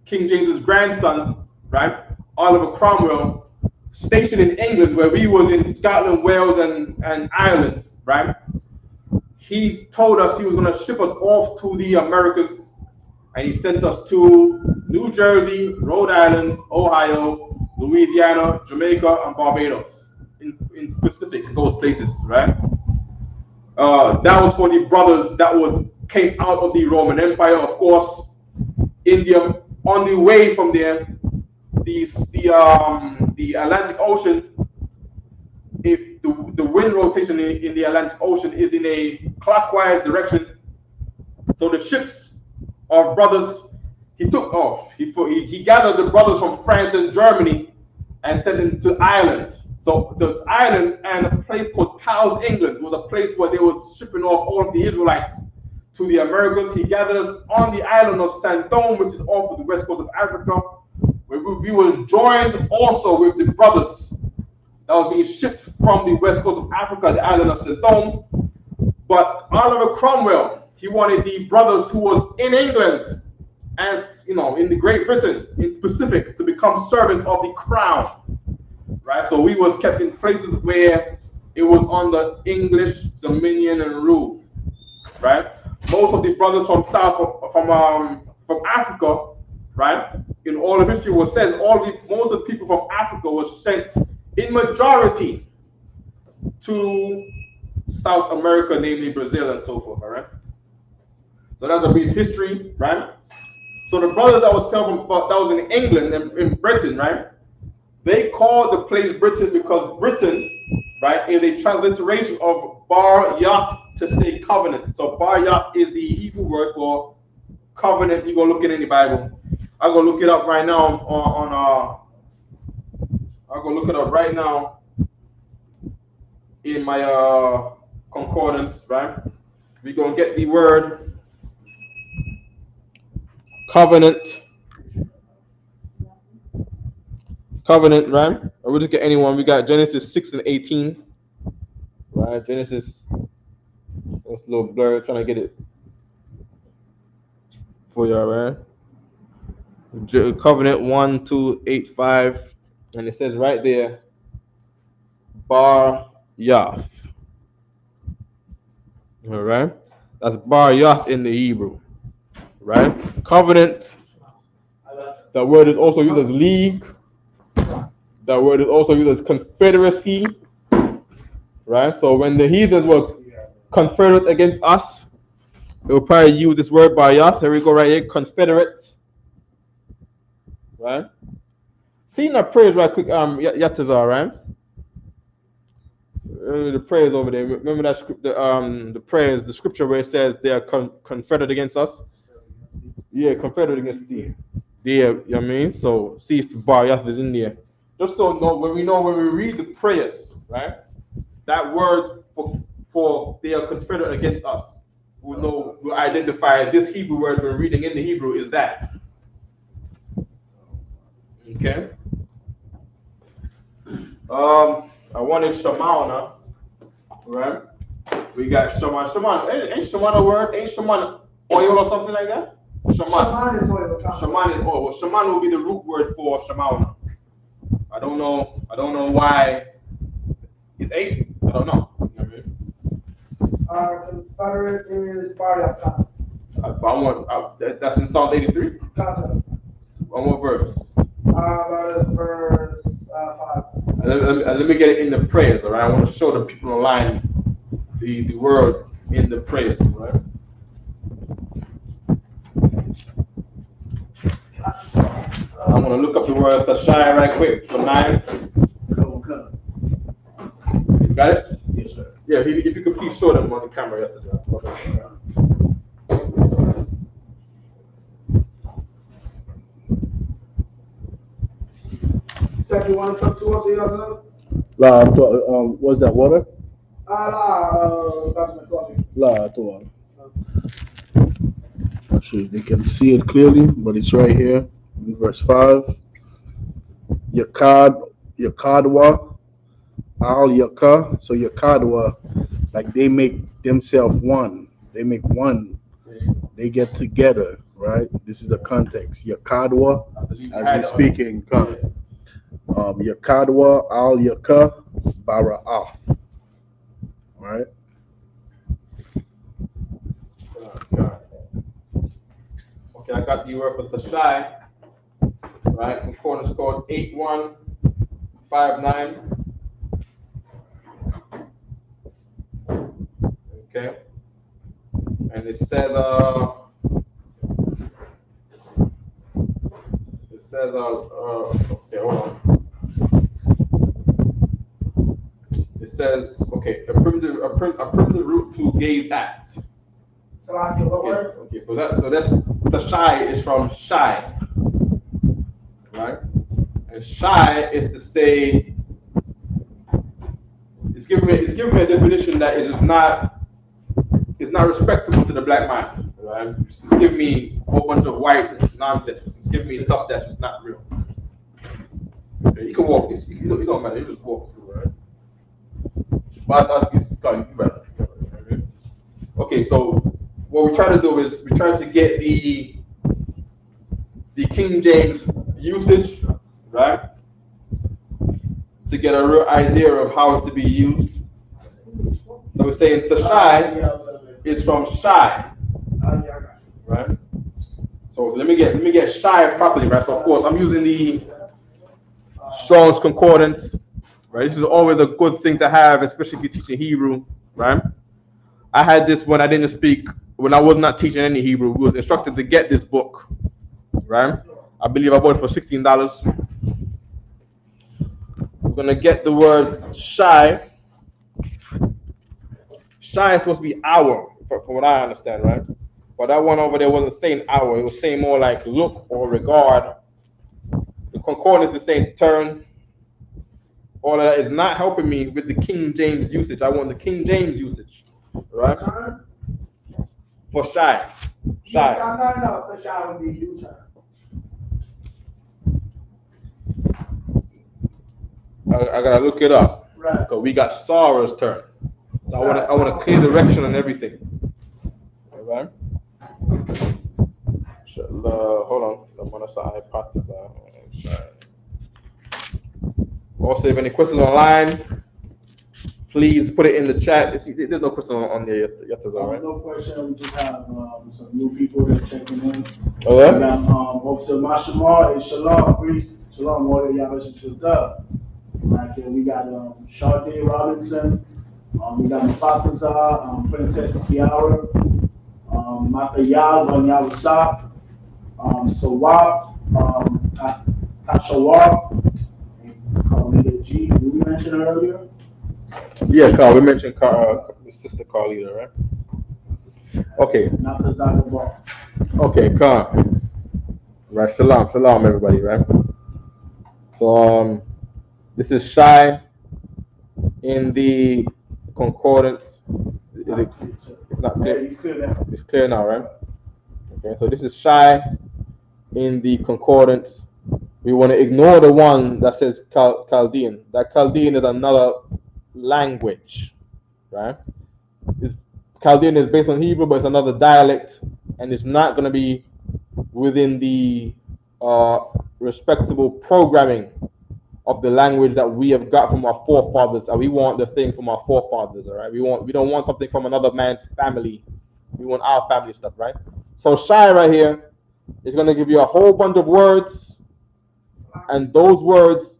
King James's grandson, right? Oliver Cromwell, stationed in England, where we was in Scotland, Wales, and Ireland, right? He told us he was going to ship us off to the Americas, and he sent us to New Jersey, Rhode Island, Ohio, Louisiana, Jamaica, and Barbados, in specific, those places, right? That was for the brothers that came out of the Roman Empire. Of course, India, on the way from there, the Atlantic Ocean, if the wind rotation in the Atlantic Ocean is in a clockwise direction, so the ships of brothers, he took off. He gathered the brothers from France and Germany and sent them to Ireland. So the island and a place called Cowes, England, was a place where they was shipping off all of the Israelites to the Americas. He gathered us on the island of Santon, which is off of the west coast of Africa, where we were joined also with the brothers that was being shipped from the west coast of Africa, the island of Santon. But Oliver Cromwell, he wanted the brothers who was in England, as you know, in the Great Britain in specific, to become servants of the crown. Right, so we was kept in places where it was under English dominion and rule. Right, most of these brothers from Africa, right, in all of history was said most of the people from Africa was sent in majority to South America, namely Brazil and so forth. All right, so that's a brief history, right? So the brothers that was in England and in Britain, right? They called the place Britain because Britain, right, is a transliteration of Bar Yacht to say covenant. So bar yath is the Hebrew word for covenant. You go look it in the Bible. I'll go look it up right now I'll go look it up right now in my concordance, right? We're gonna get the word covenant, right? Or we'll just get anyone. We got Genesis 6 and 18, right? Genesis, it's a little blurred, trying to get it for y'all, right? Covenant 1, 2, 8, 5, and it says right there, bar yath. All right, that's bar yath in the Hebrew, right? Covenant. That word is also used as league. That word is also used as confederacy, right? So when the heathens were confederate against us, they will probably use this word bar yath. Here we go, right here, confederate, right? Seeing the praise right quick, Yatazar, right? The prayers over there. Remember that script, the prayers, the scripture where it says they are confederate against us. Yeah, confederate against thee. Yeah, you know what I mean. So see if bar yath is in there. Just so when we read the prayers, right? That word for they are confederate against us. We'll identify this Hebrew word we're reading in the Hebrew is that. Okay. I wanted Shamana, right? We got Shaman. Ain't Shaman a word? Ain't Shaman oil or something like that? Shaman is oil. Shaman is oil. Well, Shaman will be the root word for Shamana. I don't know why it's 8. I don't know. You know what I mean? Confederate is bar yath. That's in Psalm 83. Concept. One more verse. That is verse 5. Let me get it in the prayers, all right? I want to show the people online the word in the prayers, right? I'm going to look up the word Tashai right quick for 9. You got it? Yes, sir. Yeah, if you could please show them on the camera. So you want to talk to us, you know? What's that water? That's my coffee. Not sure if they can see it clearly, but it's right here in verse 5. Yakadwa, Al Yaka. So Yakadwa, like they make themselves one. They make one. They get together, right? This is the context. Yakadwa, as we speak in Yakadwa, Al Yaka, Bara'ah. Right? Okay, I got the word for Tashai. Right? Concordance code 8159. Okay. And it says okay, hold on. It says, okay, a primitive root to gaze at. Okay, so that's the shy is from shy, right? And shy is to say, it's giving me a definition that is not respectable to the black mind, right? It's giving me a whole bunch of white nonsense. It's giving me stuff that's just not real. Okay, you can walk this. You don't matter. You just walk through, right? But I think it's better. Okay, so what we're trying to do is we're trying to get the King James usage, right? To get a real idea of how it's to be used. So we're saying the shy is from shy, right? So let me get shy properly, right? So of course I'm using the Strong's Concordance, right? This is always a good thing to have, especially if you're teaching Hebrew, right? I had this when I was not teaching any Hebrew. We was instructed to get this book, right? I believe I bought it for $16. We're gonna get the word shy. Shy is supposed to be hour, from what I understand, right? But that one over there wasn't saying hour. It was saying more like look or regard. The concordance is saying turn. All of that is not helping me with the King James usage. I want the King James usage, right? Turn. For shy. Shy. No. The shy would be U-turn. I gotta look it up. Right. Because we got Sarah's turn. So I want a clear direction on everything. All right. Hold on. I'm gonna say hypothesize. Also, if any questions online, please put it in the chat. There's no question on there yet, right? No question. We just have some new people that are checking in. All right. We got Officer Mashamar and Shalom. Priest. Shalom, Warrior Yahweh Shaddah. Like we got Sade Robinson. We got Mafafazar, Princess Kiara, Matayal, Banyal Sap, Sawab, Tashawar, and Carlita G, who we mentioned earlier. Yeah, Carl. We mentioned Sister Carlita, right? Okay. Okay, Carl. Right, shalom, everybody, right? So, this is shy in the concordance. It's not clear. It's clear now, right? Okay, so this is shy in the concordance. We want to ignore the one that says Chaldean. That Chaldean is another language, right? Chaldean is based on Hebrew, but it's another dialect, and it's not going to be within the respectable programming of the language that we have got from our forefathers, and we want the thing from our forefathers, all right? We don't want something from another man's family. We want our family stuff, right? So Shai right here is going to give you a whole bunch of words, and those words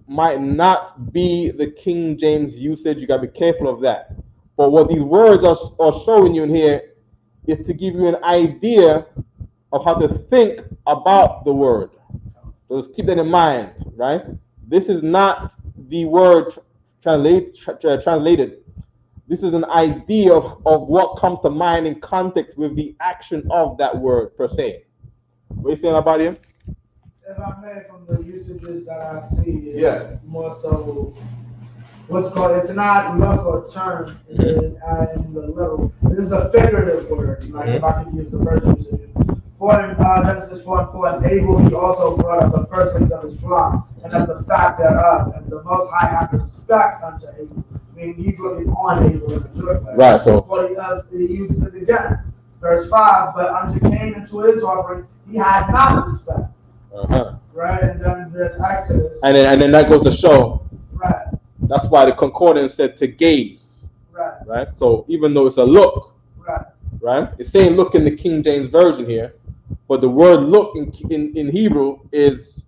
might not be the King James usage. You got to be careful of that. But what these words are showing you in here is to give you an idea of how to think about the word. So just keep that in mind, right? This is not the word translated. This is an idea of what comes to mind in context with the action of that word per se. What are you saying about him? If I may, from the usages that I see, it's more so what's called, it's not look or turn in the little. This is a figurative word, like if I can use the first usage. For in Genesis 4:4, and Abel he also brought up the firstlings of his flock, and of the fat thereof, and the Most High had respect unto Abel. Meaning he's looking on Abel in a good way. Right, so. He uses it again. Verse 5, but unto Cain and to his offering, he had not respect. Right, and then there's Exodus. And then that goes to show. Right. That's why the concordance said to gaze. Right. Right. So even though it's a look. Right. Right. It's saying look in the King James version here, but the word look in Hebrew is,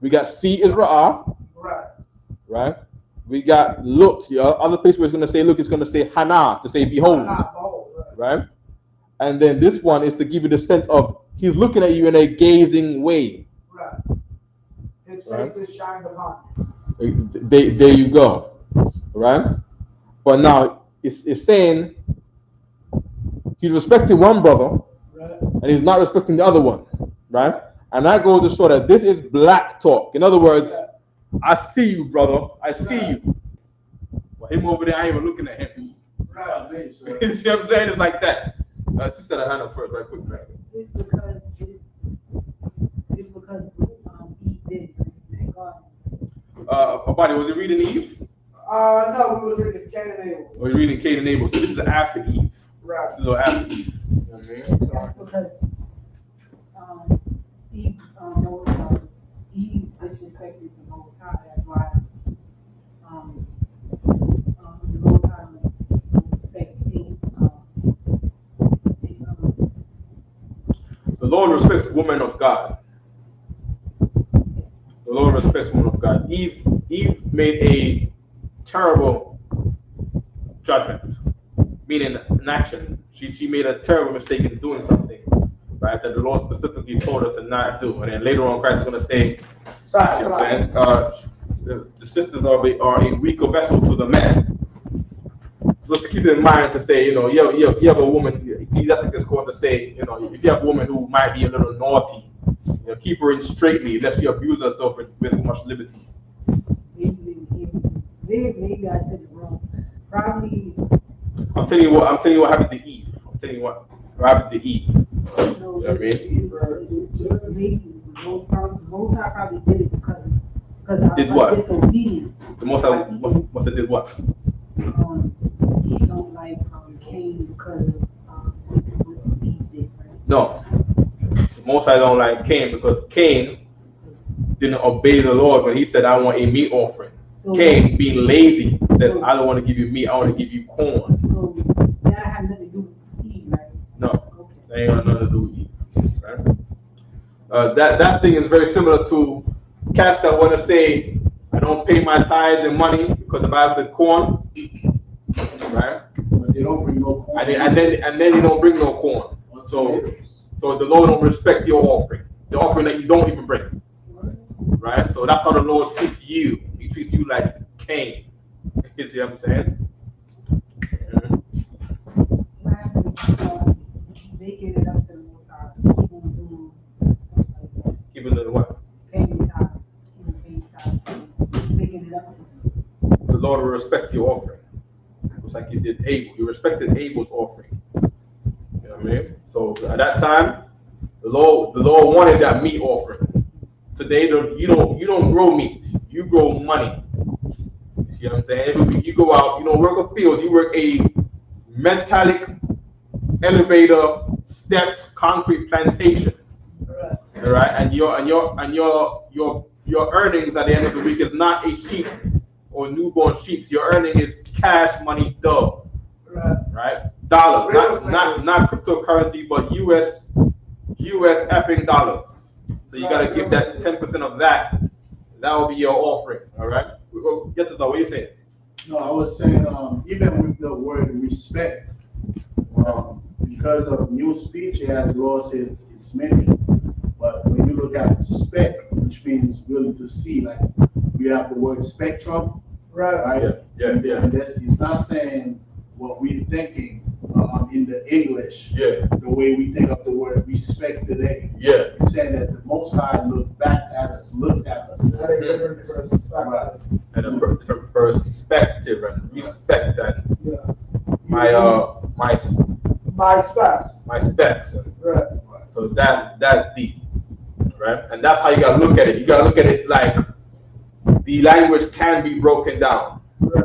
we got see is ra'ah. Right. Right. We got look. The other place where it's going to say look, it's going to say hana, to say behold. Right. And then this one is to give you the sense of he's looking at you in a gazing way. Right. His face is shined upon you. There you go. Right? But now it's saying he's respecting one brother, and he's not respecting the other one. Right? And that goes to show that this is black talk. In other words, I see you, brother. I see you. Well, him over there, I ain't even looking at him. Right. You see what I'm saying? It's like that. Just set a hand up first, right quick, man. It's because Eve did thank God. Abadi, was it reading Eve? No, we was reading Cain and Abel. Or reading Cain and Abel. So this is after Eve. Right. This is after Eve. You know what I mean? That's because Eve disrespected the Most High. That's why the Most High respect Eve. The Lord respects women of God. The Lord respects women of God. Eve made a terrible judgment, meaning an action. She made a terrible mistake in doing something, right? That the Lord specifically told her to not do. And then later on, Christ is going to say, the sisters are a weaker vessel to the men. just keep in mind to say, you have a woman. Jesus is going to say, if you have a woman who might be a little naughty, keep her in straitly, lest she abuse herself with too much liberty. Maybe I said it wrong. Probably. I'm telling you what happened to Eve. I'm telling you what happened to Eve. No, You know what I mean? Maybe the Most High probably did it because of Did what? disobedience. The Most High must have did what? He don't like Cain because of what he did, right? No. The Most High don't like Cain because Cain didn't obey the Lord when he said, I want a meat offering. So, Cain, being lazy, said, I don't want to give you meat, I want to give you corn. So that had nothing to do with Eve, right? No, Okay. that ain't got nothing to do with Eve. Right? That thing is very similar to cats that want to say, I don't pay my tithes and money because the Bible says corn. Right? But they don't bring no corn. And then you don't bring no corn. So the Lord don't respect your offering. The offering that you don't even bring. Right? So that's how the Lord treats you. He treats you like Cain. You see what I'm saying? What happened with making it up to the Most High, keep on doing stuff like that? Keeping the what? Paying tithes, making it up to him. The Lord will respect your offering. Just like you did Abel. You respected Abel's offering. You know what I mean? So at that time, the Lord wanted that meat offering. Today, you don't grow meat. You grow money. You see what I'm saying? Every week you go out, you don't work a field, you work a metallic elevator, steps, concrete plantation. All right, and your earnings at the end of the week is not a sheep or newborn sheep. Your earning is cash money dough. Right? Dollars, not cryptocurrency, but US effing dollars. So you gotta give that 10% of that. That will be your offering. All right. Get to what you saying? No, I was saying, even with the word respect, because of new speech, it has lost its meaning. But when you look at spec, which means really to see, like we have the word spectrum, right? Yeah. And it's not saying what we're thinking in the English, the way we think of the word respect today. Yeah. It's saying that the Most High looked at us. And a different perspective and respect and my specs. Right. So that's deep, right? And that's how you gotta look at it. You gotta look at it like the language can be broken down. Right.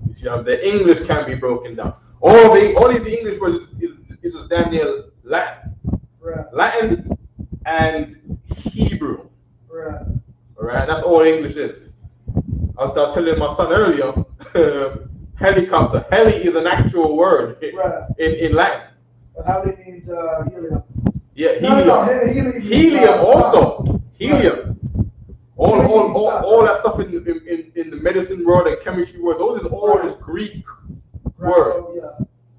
You see what I'm saying? English can be broken down. All these English words is just damn near Latin. Right. Latin and Hebrew. Right. All right, that's all English is. I was telling my son earlier, helicopter. Heli is an actual word in Latin. But how do you mean helium? Yeah, helium. Helium also. Helium. All that stuff in the medicine world and chemistry world, those is all just Greek words. Yeah.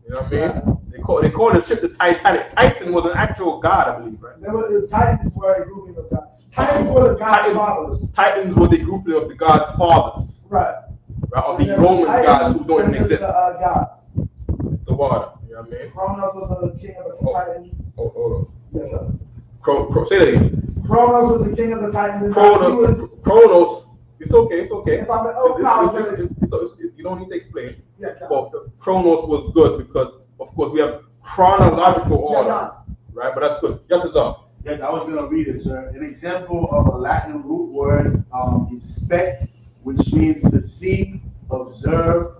You know what I mean? They call the ship the Titanic. Titan was an actual god, I believe, right? The Titans were a grouping of gods. Titans were the gods' fathers. Titans were the grouping of the gods' fathers. Right. Of the Roman gods who don't even exist. God. The water. You know what I mean? Kronos was the king of the Titans. Hold on. Yeah. Say that again. Kronos was the king of the Titans. Kronos. It's okay. It's okay. If I'm You don't need to explain. Yeah. But Kronos was good because, of course, we have chronological order, right? But that's good. Yes, I was going to read it, sir. An example of a Latin root word is spec, which means to see, observe,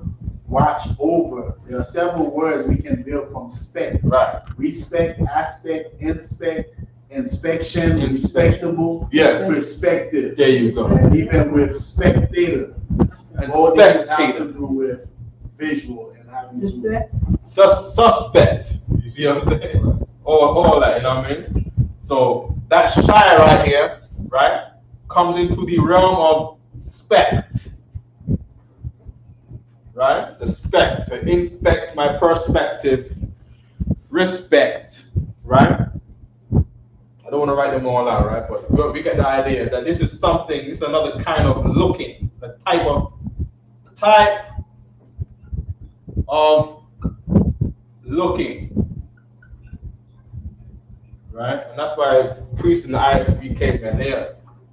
watch over. There are several words we can build from spec. Right. Respect, aspect, inspect, inspection, respectable, perspective. There you go. Even with spectator. And all these have to spectator. do with visual and having to Suspect. You see what I'm saying? All that, you know what I mean? So that shy right here, right, comes into the realm of spect. Right? The spect. To inspect my perspective. Respect. Right? I don't want to write them all out, right? But we get the idea that this is something, this is another kind of looking, the type of looking, right? And that's why priests in the ISUPK, man,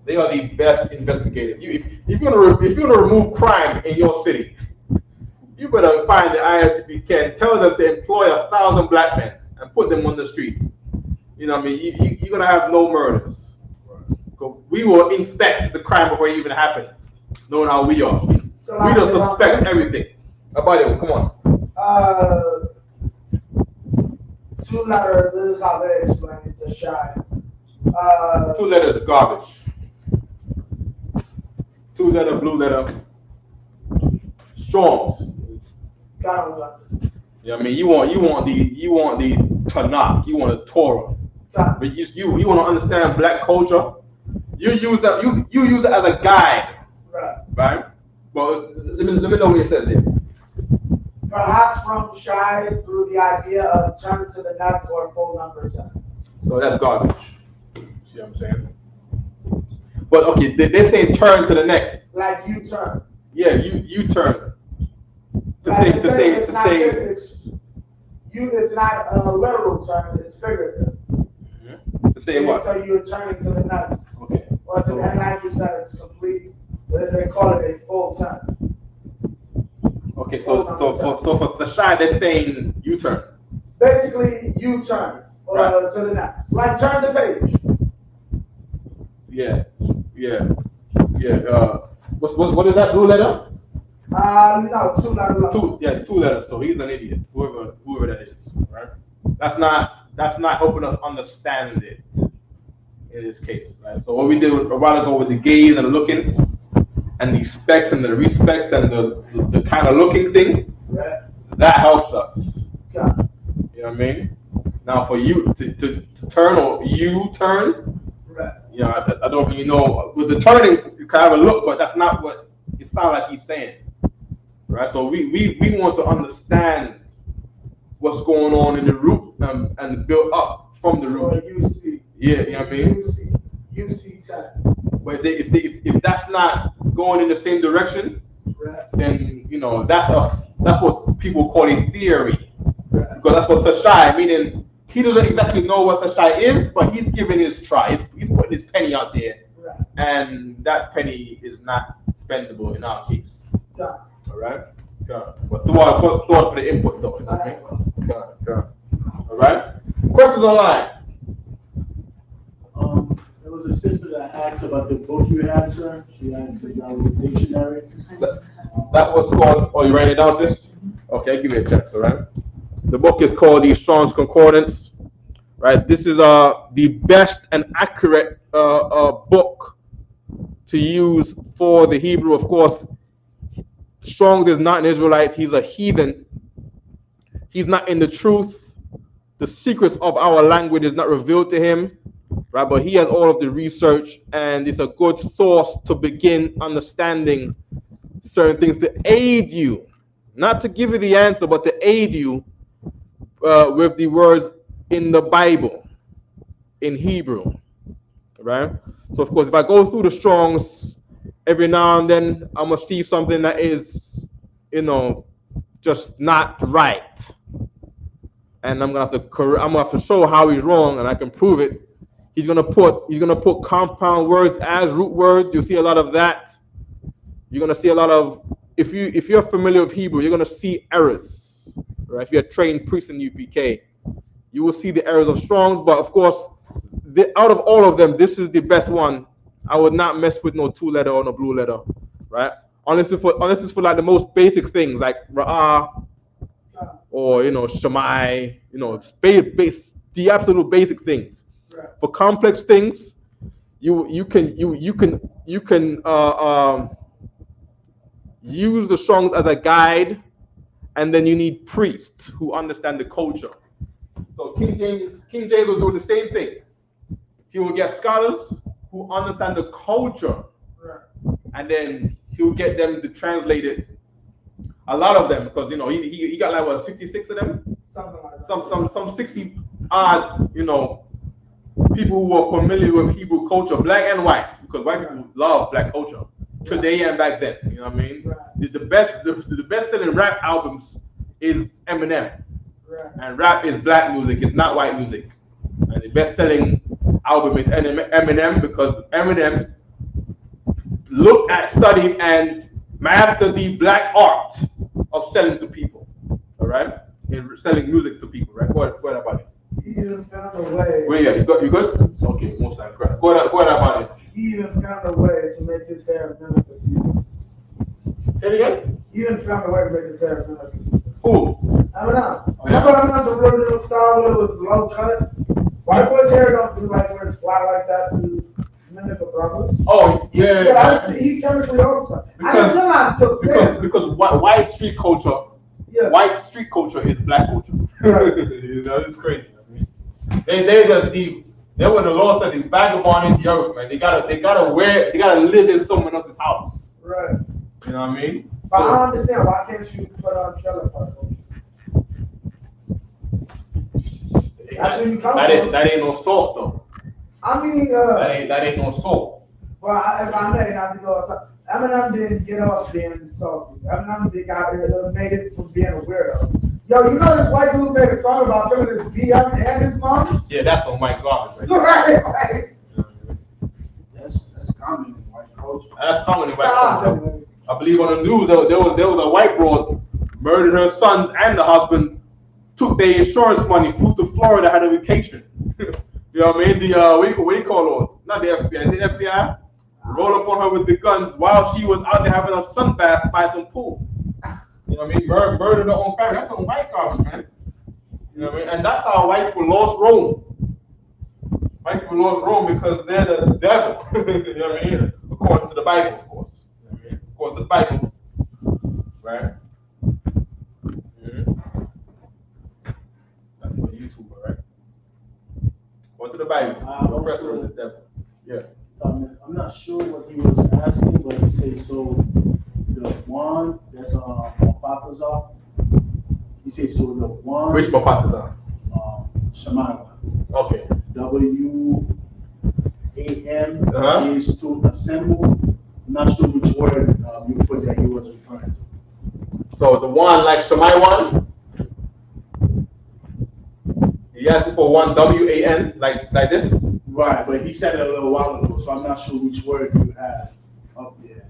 they are the best investigators. If you're gonna remove crime in your city, you better find the ISUPK and tell them to employ 1,000 black men and put them on the street. You know what I mean? You're gonna have no murders. We will inspect the crime before it even happens, knowing how we are. We don't suspect everything about it. Come on. 2 letters. This is how they explain it. The shy. 2 letters are garbage. 2 letter, blue letter, Strongs. You know what I mean? You want the Tanakh. You want the Torah. But you want to understand black culture. You use that as a guide, right? Well, let me know what it says there. Perhaps from shy through the idea of turn to the next or full number 7. So that's garbage. See what I'm saying? But okay, they say turn to the next. Like you turn. Yeah, you turn. It's not a literal turn. It's figurative. To say what? So you're turning to the next. Okay. Or to, and like you said, it's complete. They call it a full turn. Okay, so for the shy, they're saying U-turn. Basically, U-turn Right. to the next. Like turn the page. Yeah. What is that? Blue letter? No, 2 letters. 2 letters. So he's an idiot. Whoever that is, right? That's not helping us understand it in this case, right? So what we did a while ago with the gaze and the looking, and the expect and the respect and the kind of looking thing, Right. that helps us. Yeah. You know what I mean? Now for you to turn or U-turn, Right. you know, I don't really know. With the turning, you can have a look, but that's not what it sounds like he's saying, right? So we want to understand what's going on in the root and build up from the root. Or you see. Yeah, you know what I mean? You see 10. But if that's not going in the same direction, Right. then you know that's what people call a theory, Right. because that's what Tashai, meaning he doesn't exactly know what Tashai is, but he's giving his try. He's putting his penny out there, Right. and that penny is not spendable in our case. Yeah. All right. But thought for the input though. You know what I mean? All right. Questions online. There was a sister that asked about the book you had, sir. She asked if that was a dictionary. That was called. Oh, you writing it down, sis? Okay, give me a chance. All right. The book is called the Strong's Concordance. Right. This is the best and accurate book to use for the Hebrew. Of course, Strong's is not an Israelite. He's a heathen. He's not in the truth. The secrets of our language is not revealed to him, right? But he has all of the research, and it's a good source to begin understanding certain things to aid you, not to give you the answer, but to aid you with the words in the Bible, in Hebrew, right? So of course, if I go through the Strong's, every now and then I'm gonna see something that is, just not right, and I'm gonna have to show how he's wrong, and I can prove it. He's gonna put compound words as root words. You'll see a lot of that. You're gonna see a lot of, if you're familiar with Hebrew, you're gonna see errors, right? If you're a trained priest in UPK, you will see the errors of Strong's. But of course, out of all of them, this is the best one. I would not mess with no 2 letter or no blue letter, right? Unless it's for like the most basic things like Ra'ah or Shammai, the absolute basic things. Right. For complex things, you can use the Strong's as a guide, and then you need priests who understand the culture. So King James was doing the same thing. He will get scholars who understand the culture, Right. and then he'll get them to translate it. A lot of them, because he got like what, 66 of them, Something like that. some 60 odd people who are familiar with Hebrew culture, black and white, because white people love black culture today and back then. You know what I mean? Right. The best selling rap albums is Eminem. Right. And rap is black music, it's not white music. And the best-selling album is Eminem because Eminem looked at, studied, and mastered the black art of selling to people. All right, in selling music to people. Right. Go ahead about it. He even found a way. Wait, yeah, you good? Okay, most I'm correct. Go ahead about it. He even found a way to make his hair mimic a Caesar. Say it again. He even found a way to make his hair mimic a Caesar. Who? Eminem. Oh, yeah. Remember Eminem's original style when it was low cut? White boys' hair don't do like where it's flat like that to mimic a brother's. Oh, yeah. Yeah, he chemically alters that. I didn't realize till today. Because white street culture, Yeah. white street culture is black culture. Right. You know, it's crazy. I mean, they just they were the law said the vagabond in the earth, man. They gotta live in someone else's house. Right. You know what I mean? But I don't understand, why can't you put on trailer park culture? That's where you come from. That ain't no salt though. I mean, That ain't no salt. well, if I may, not to go outside, Eminem didn't get off being salty. Eminem got eliminated from being a weirdo. Yo, you know this white dude made a song about killing his BM and his mom? Yeah, that's on white garbage. Right, like, That's common in white culture. That's common in white stop culture. it. I believe on the news there was a white broad murdered her sons and the husband, took their insurance money, flew to Florida, had a vacation. You know what I mean? The what do you call those? Not the FBI, the FBI rolled up on her with the guns while she was out there having a sunbath by some pool. You know what I mean? Murdered her own family. That's some white garbage, man. You know what I mean? And that's how white people lost Rome. White people lost Rome because they're the devil. You know what I mean? According to the Bible, of course. You know what I mean? According to the Bible. Right? That's for YouTuber, right? Going to the Bible. The oppressor is the devil. Yeah. I'm not sure what he was asking, but he said so. The one that's Mopatazar. He said so. The one. Which Mopatazar? Shemaiah. Okay. WAN Uh-huh. is to assemble. I'm not sure which word you put that he was referring to. So the one like Shemai one. He asked for one WAN like this. Right, but he said it a little while ago, so I'm not sure which word you have up there.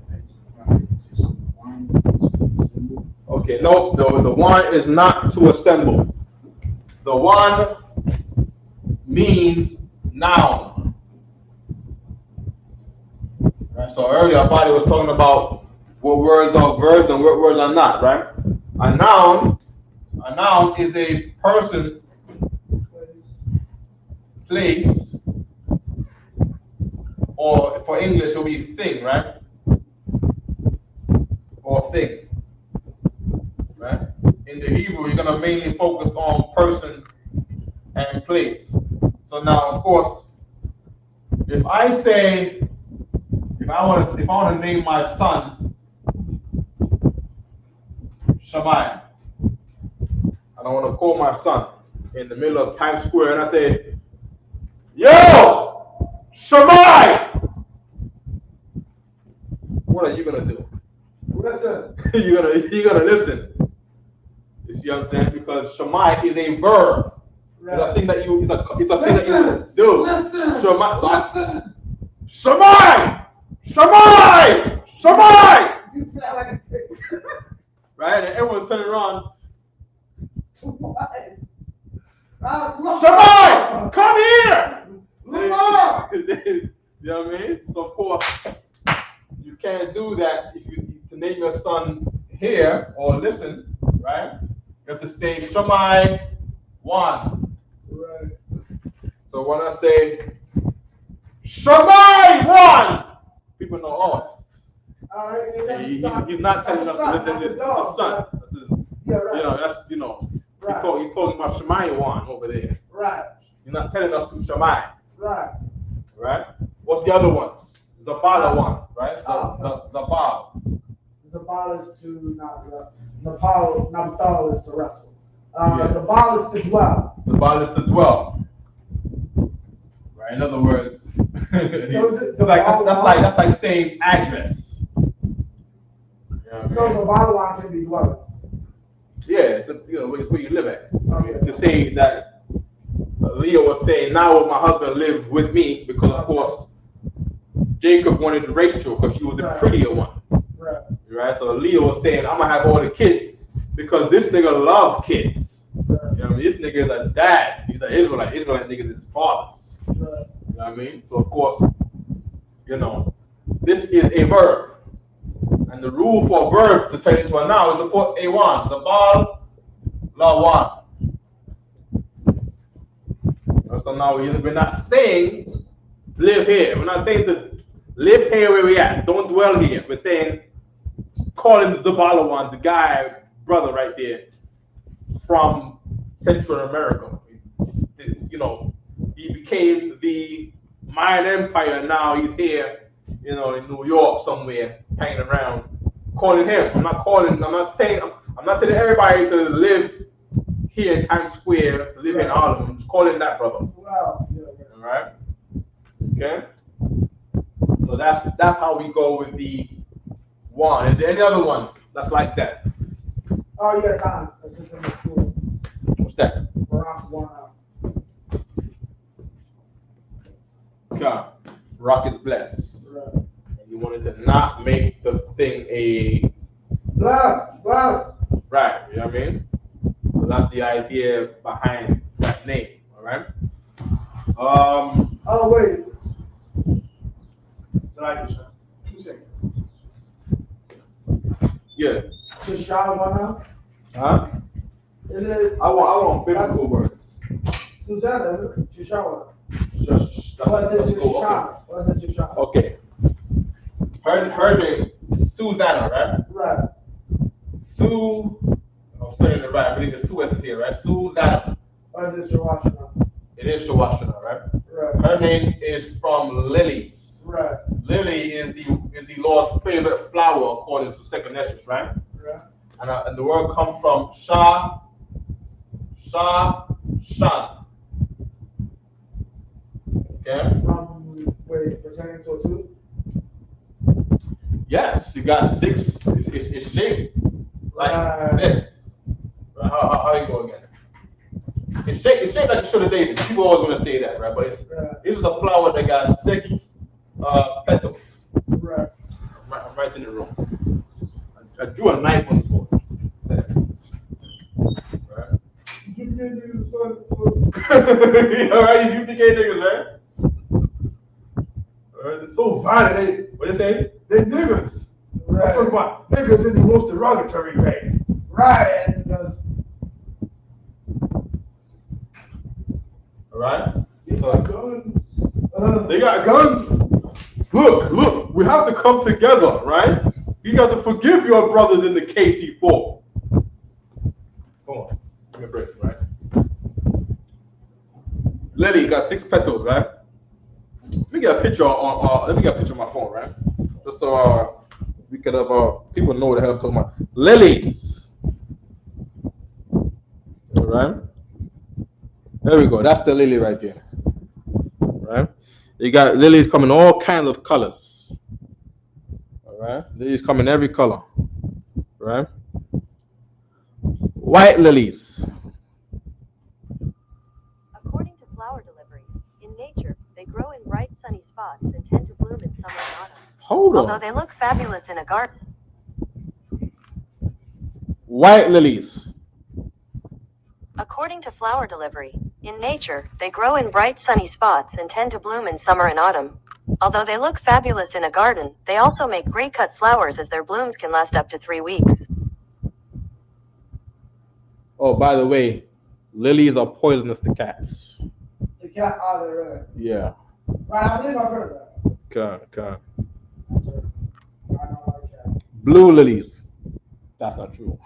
Okay, no, the one is not to assemble. The one means noun. Right, so earlier our body was talking about what words are verbs and what words are not, right? A noun is a person, place, or for English it'll be thing, right? Or thing. Right? In the Hebrew, you're gonna mainly focus on person and place. So now, of course, if I want to name my son Shammai, and I want to call my son in the middle of Times Square, and I say, "Yo, Shammai!" What are you gonna do? Listen. you're gonna listen. You see what I'm saying? Because Shammai is a verb. It's a thing that you. It's a thing that you do. Listen. Shammai. Listen. Shammai. Shammai. Shammai. You sound like a pig. Right, and everyone's turning around. What? Shammai, come here. Lamar. You know what I mean? So of course, you can't do that if you to name your son here or listen, right? You have to say Shammai one. Right. So when I say Shammai one, people know, oh, he's not telling us to listen to the son. Yeah, right. You know, that's, Right. he's talking about Shammai one over there. Right. You're not telling us to Shammai, Right. right? What's the other ones? Zabala one, right? Zabal. Zabal is to Nabatal is to wrestle. Yeah. Zabal is to dwell. Zabal is to dwell. Right? In other words, it's that's like saying address. You know what I So mean? Zabal can be dwelling. Yeah, Yeah, it's it's where you live at. To say that Leah was saying, now will my husband live with me, because of course Jacob wanted Rachel because she was the prettier one. Right? So Leah was saying, I'm gonna have all the kids because this nigga loves kids. You know what I mean? This nigga is a dad. He's an Israelite. Israelite niggas is fathers. You know what I mean? So of course, this is a verb. And the rule for a verb to turn into a noun is to put A1, Zabal, Lawan. So now we're not saying live here. We're not saying to live here where we at. Don't dwell here. We're saying call him Zabalawan, the guy, brother right there from Central America. He became the Mayan Empire. Now he's here, in New York somewhere, hanging around. Calling him. I'm not telling everybody to live here in Times Square, to live in Harlem. I'm just calling that brother. Wow. All right. Okay. So that's how we go with the one. Is there any other ones that's like that? Oh yeah, Khan. That's just in the school. What's that? Rock one out. God, rock is blessed. Right. And you wanted to not make the thing a bless. Right, you know what I mean? So that's the idea behind that name, all right? Oh wait. Sorry, 2 seconds. Yeah. Lashawan one out. Huh? Is it? I want biblical words. Susanna, Lashawan. What's it Lashawan? Okay. Her name, Susanna, right? Right. I'm spelling it right. I believe there's 2 S's here, right? Susanna. What is it Shawashana? It is Shawashana, right? Right. Her name is from lilies. Right. Lily is the Lord's favorite flower according to Second Esdras, right? Right. And the word comes from Shan. Okay. Pertaining to a 2? Yes, you got 6. It's shaped like this. Right? How you go again? It's shaped like the Sugar David. People always want to say that, right? But it was a flower that got 6 petals. Right. I'm right in the room. I drew a knife on the board. Right? All right, you UPK niggas, man. It's so violent. What they say? They niggas. Right. I'm talking about niggas in the most derogatory way. Right. All right. They got guns. They got guns. Look, we have to come together, right? You got to forgive your brothers in the KC4. Come on, give me a break, right? Lily got 6 petals, right? Let me get a picture on my phone, right? Just so we could have people know what the hell I'm talking about. Lilies. All right. There we go. That's the lily right there. Right? You got lilies come in all kinds of colors. All right? Lilies come in every color. Right? White lilies. According to flower delivery, in nature, they grow in bright sunny spots and tend to bloom in summer and autumn. Hold on. Although they look fabulous in a garden. White lilies. According to flower delivery, in nature, they grow in bright sunny spots and tend to bloom in summer and autumn. Although they look fabulous in a garden, they also make great cut flowers as their blooms can last up to 3 weeks. Oh, by the way, lilies are poisonous to cats. The cat out of there. Yeah. Right, I believe I've heard that. Okay. I don't like cats. Blue lilies. That's not true.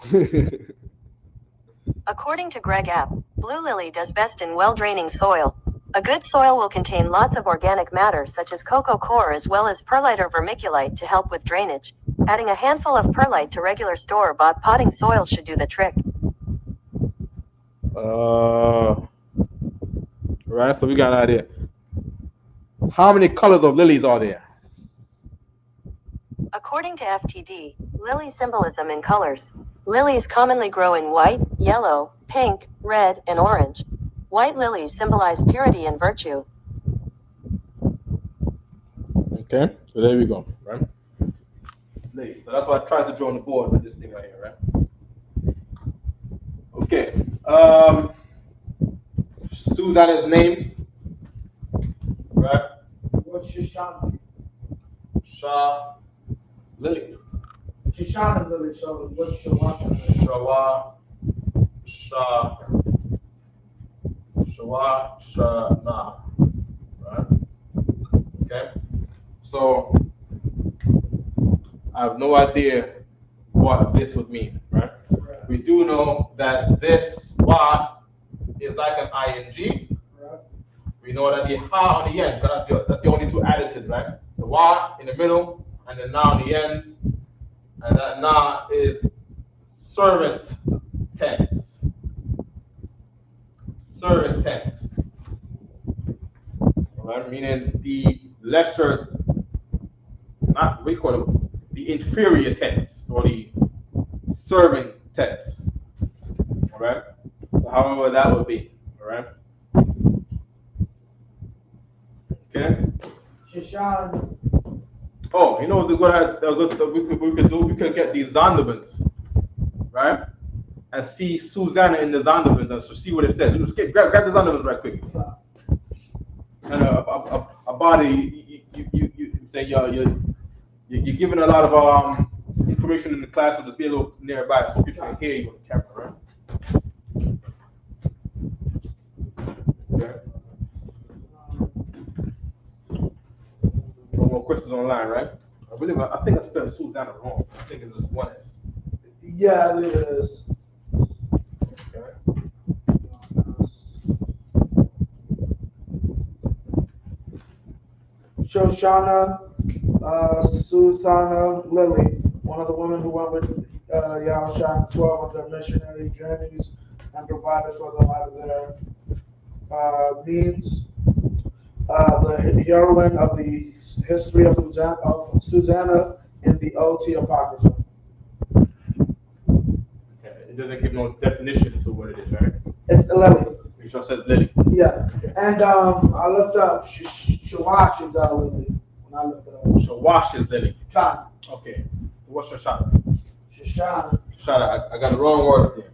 According to Greg App, blue lily does best in well-draining soil. A good soil will contain lots of organic matter such as cocoa coir as well as perlite or vermiculite to help with drainage. Adding a handful of perlite to regular store-bought potting soil should do the trick. Right, so we got an idea. How many colors of lilies are there? According to FTD, lily symbolism in colors. Lilies commonly grow in white, yellow, pink, red, and orange. White lilies symbolize purity and virtue. Okay, so there we go, right? Lilies. So that's what I tried to draw on the board with this thing right here, right? Okay. Susanna's name, right? What's Shoshana? Shah, Lily. Shoshana's Lily, so what's Shawasha? Shawa, Shah, Shawa, Shana, right? Okay. So I have no idea what this would mean, right? We do know that this wa is like an ing. We know that the ha on the end, that's the only two additives, right? The wa in the middle and the na on the end. And that na is servant tense. Servant tense. Alright, meaning the lesser, not what do you call it, the inferior tense or the servant tense. Alright? So however that would be. Alright? Okay? Shoshan. Oh, you know what we could do? We could get these Zondervands, right? And see Susanna in the Zondervands and see what it says. Just grab the Zondervands right quick. And a body, you say you're giving a lot of information in the class, so just be a little nearby so people can hear you on the camera, right? Okay. No more questions online, right? I think I spelled Susanna wrong. I think it's just one S. Yeah, it is. Okay. Shoshana, Susanna, Lily, one of the women who went with Yahushua 12 on their missionary journeys and provided for them out of their means. The heroine of the history of Susanna in the OT Apocrypha. Okay. It doesn't give no definition to what it is, right? It's Lily. It just says Lily. Yeah. Okay. And I looked up Shawash is Lily. When I looked it up. Shawash is Lily. Khan. Okay. What's your shot? Shoshana. Shot. I got the wrong word there.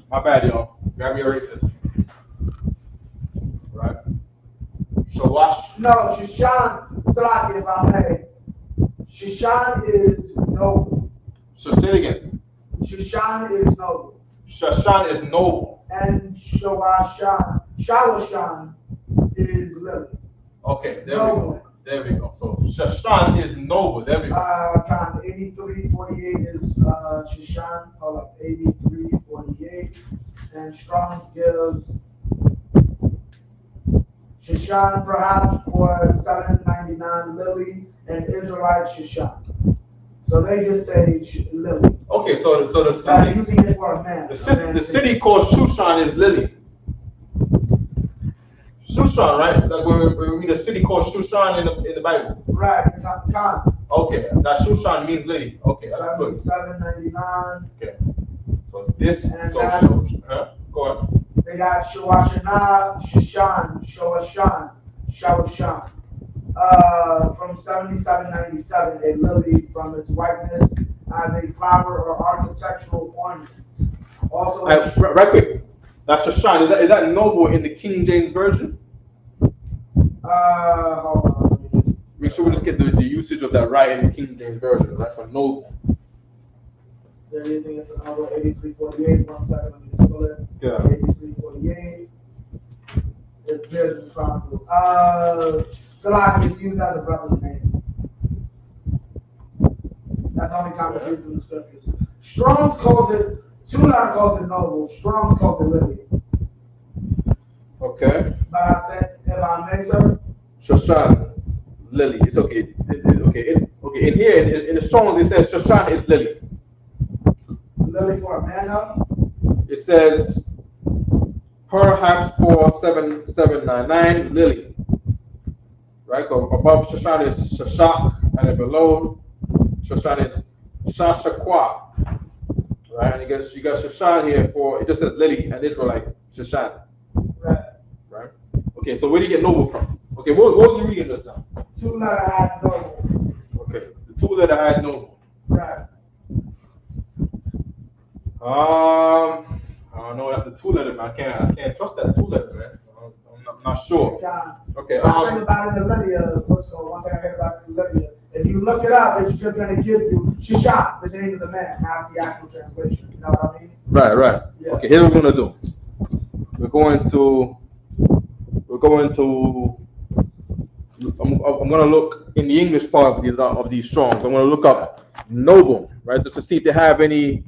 My bad, y'all. Grab your erasers. Right? Shawash. No, Shoshan, Salaki, if I may. Shoshan is noble. So say it again. Shoshan is noble. Shashan is noble. And Shawashan is Lily. Okay, there Noble. we go. There we go. So Shashan is noble. There we go. Khan 8348 is Shoshan. Hold up, 8348. And Strong's gives Shoshan perhaps for 799 Lily and Israelite Shoshan. So they just say Lily. Okay, so the city, Using it for a man. the city called Shushan is Lily. Shushan, right? Like when we read a city called Shushan in the Bible. Right, Khan. Okay, that Shushan means Lily. Okay, that's good. 799. Okay, so this And go on. They got Shawashana, Shoshan, Shawashan. From 7797, a lily from its whiteness as a flower or architectural ornament. Also, Right quick. That's Shushan. Is that noble in the King James Version? hold on. Make sure we just get the usage of that right in the King James Version, right? For noble. There anything in the novel 8348? 1 second, let me just pull it. Yeah. 8348. It appears in the Chronicles. Salaki is used as a brother's name. That's the only time it's used in the scriptures. Strong's calls it, Sunan calls it noble. Strong's calls it Lily. Okay. But I think, if I may, sir, Shoshan, Lily. It's okay. Okay. In here, in the Strong's, it says Shoshan is Lily. Lily for a man up. It says perhaps for 7799 Lily. Right? Above Shoshan is Shashak, and then below Shoshan is Shashakwa. right? And you got Shashan here for, it just says Lily and Israelite Shashan, Right. right? Okay, so where do you get noble from? Okay, what was you reading just now? 2 letter had noble. Okay, the 2 letter had noble. Right. I don't know. That's the 2 letter, man. I can't trust that 2 letter, man. I'm not sure. Okay. One thing about it in Lydia, so one thing I heard about it in Lydia, if you look it up, it's just going to give you Shishak, the name of the man, not the actual translation. You know what I mean? Right. Yeah. Okay. Here's what we're gonna do. We're going to. I'm gonna look in the English part of these Strongs. I'm gonna look up noble, right, just to see if they have any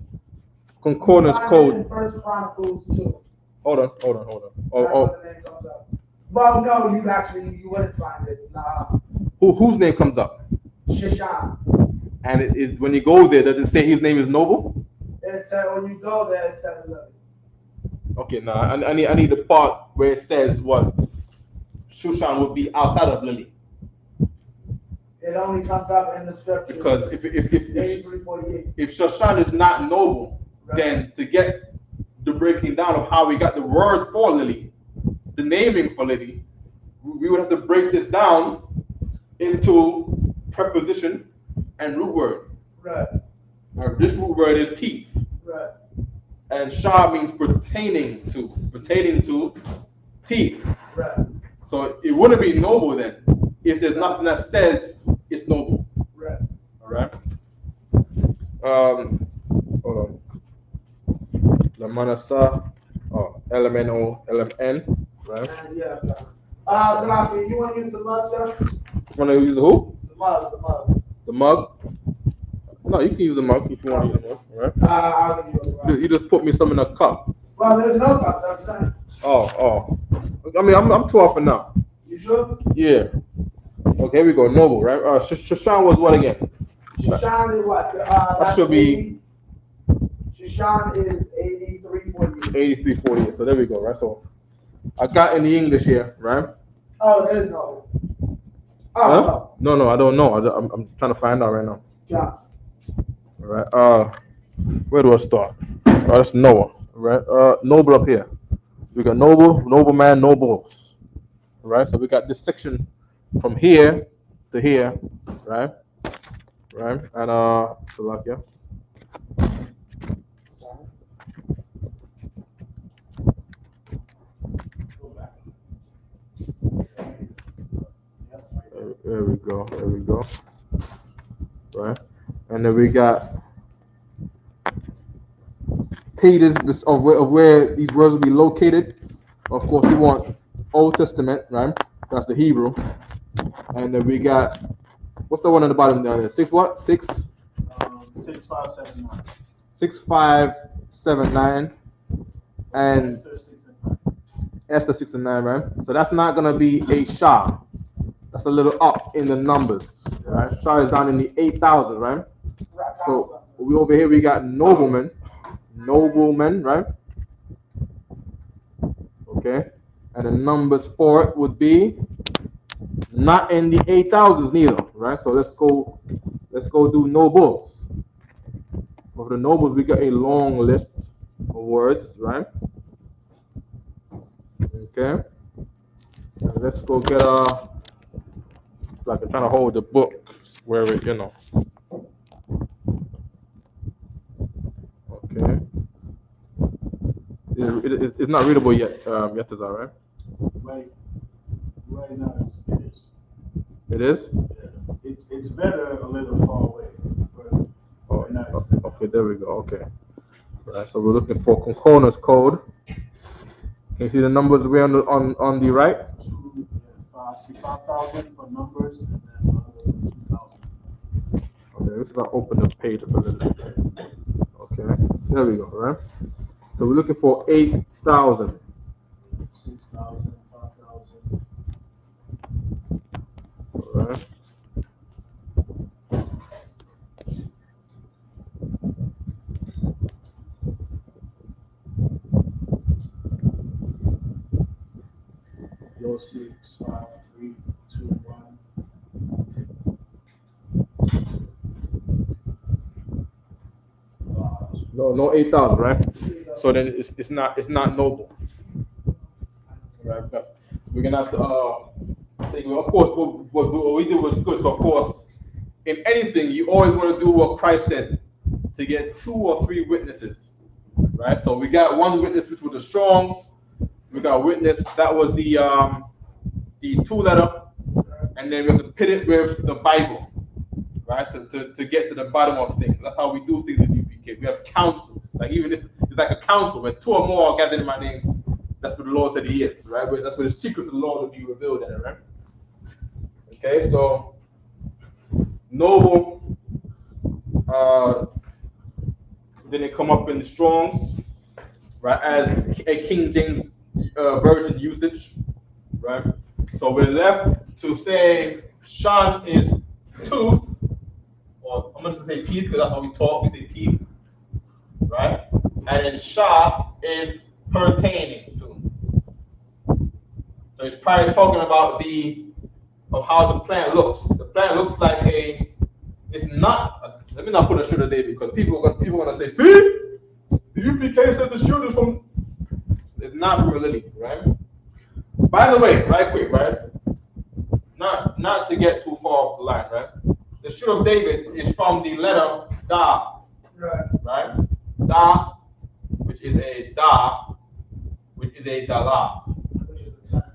concordance code. First Chronicles 2. Hold on. That's what the name comes up. Well, no, you wouldn't find it. Nah. Whose name comes up? Shishak. And it is when you go there, does it say his name is noble? It said when you go there, it says Lydia. Okay, now I need the part where it says what Shushan would be outside of Lily. It only comes up in the scripture. Because if 83:48. if Shushan is not noble, Right. then to get the breaking down of how we got the word for Lily, the naming for Lily, we would have to break this down into preposition and root word. Right. Now, this root word is teeth. Right. And Shah means pertaining to teeth. Right. So it wouldn't be noble then if there's nothing that says it's noble. Right. All right. Hold on. Lamanasa, LMNO, LMN, right? And yeah. Salafi, you want to use the mug, sir? Want to use the who? The mug. The mug? No, you can use the mug if you want to use the mug, all right? I'll give you a mug. You just put me some in a cup. Well, there's no cup, that's fine. Oh. I mean, I'm too off for now. You sure? Yeah. Okay, here we go. Noble, right? Shashan was what again? Shushan is what? That should be Shushan is 83:48. 83:48. So there we go, right? So I got in the English here, right? Oh, there's no. Oh, Huh? No, I don't know. I'm trying to find out right now. John. All right. Where do I start? Oh, that's Noah. All right. Noble up here. We got noble man, nobles. All right. So we got this section from here to here, right? Right. And Salakia. There we go. Right. And then we got pages of where these words will be located. Of course, we want Old Testament, right? That's the Hebrew. And then we got, what's the one on the bottom down there? 6 what? 6? 6579. 6579. And Esther 6 and 9. Esther 6 and 9, right? So that's not going to be a Shah. That's a little up in the numbers, right? Shah is down in the 8,000, right? So we over here, we got noblemen, right? Okay. And the numbers for it would be not in the 8,000s neither, right? So let's go do nobles. For the nobles, we got a long list of words, right? Okay. And let's go get it's like I'm trying to hold the book where it, Okay. It's not readable yet. Yet is all right. Right now it is. It is? Yeah. It's better a little far away. But right now it's better. Okay, there we go. Okay. Right, so we're looking for concordance code. Can you see the numbers way on the right? I see 5,000 for numbers and then another 2,000. Okay, let's not open the page up a little bit. Okay, there we go, right? So we're looking for 8,000. 6,000, 5,000. All right. Yo, 6, 5, 3, 2, 1. No 8,000, right? So then it's not noble. Right? But we're gonna have to think. Of course, what we did was good, but of course, in anything, you always want to do what Christ said, to get 2 or 3 witnesses. Right? So we got one witness, which was the Strong's. We got a witness that was the 2-letter, and then we have to pit it with the Bible, right? To get to the bottom of things. That's how we do things in UPK. We have councils. Like even this is like a council where 2 or more are gathered in my name. That's what the Lord said He is, right? That's where the secrets of the Lord will be revealed in it, right? Okay, so noble. Then they come up in the Strongs, right? As a King James version usage, right? So we're left to say Sean is tooth, or I'm going to say teeth because that's how we talk. We say teeth, right? And then Shah is pertaining to. So it's probably talking about how the plant looks. The plant looks like it's not. Let me not put a shoot of David because people are gonna say, see, the UPK said the shoot is from. It's not from a lily, right? By the way, right quick, right? Not to get too far off the line, right? The shoot of David is from the letter Da, right? Da, which is a Da, which is a Dala,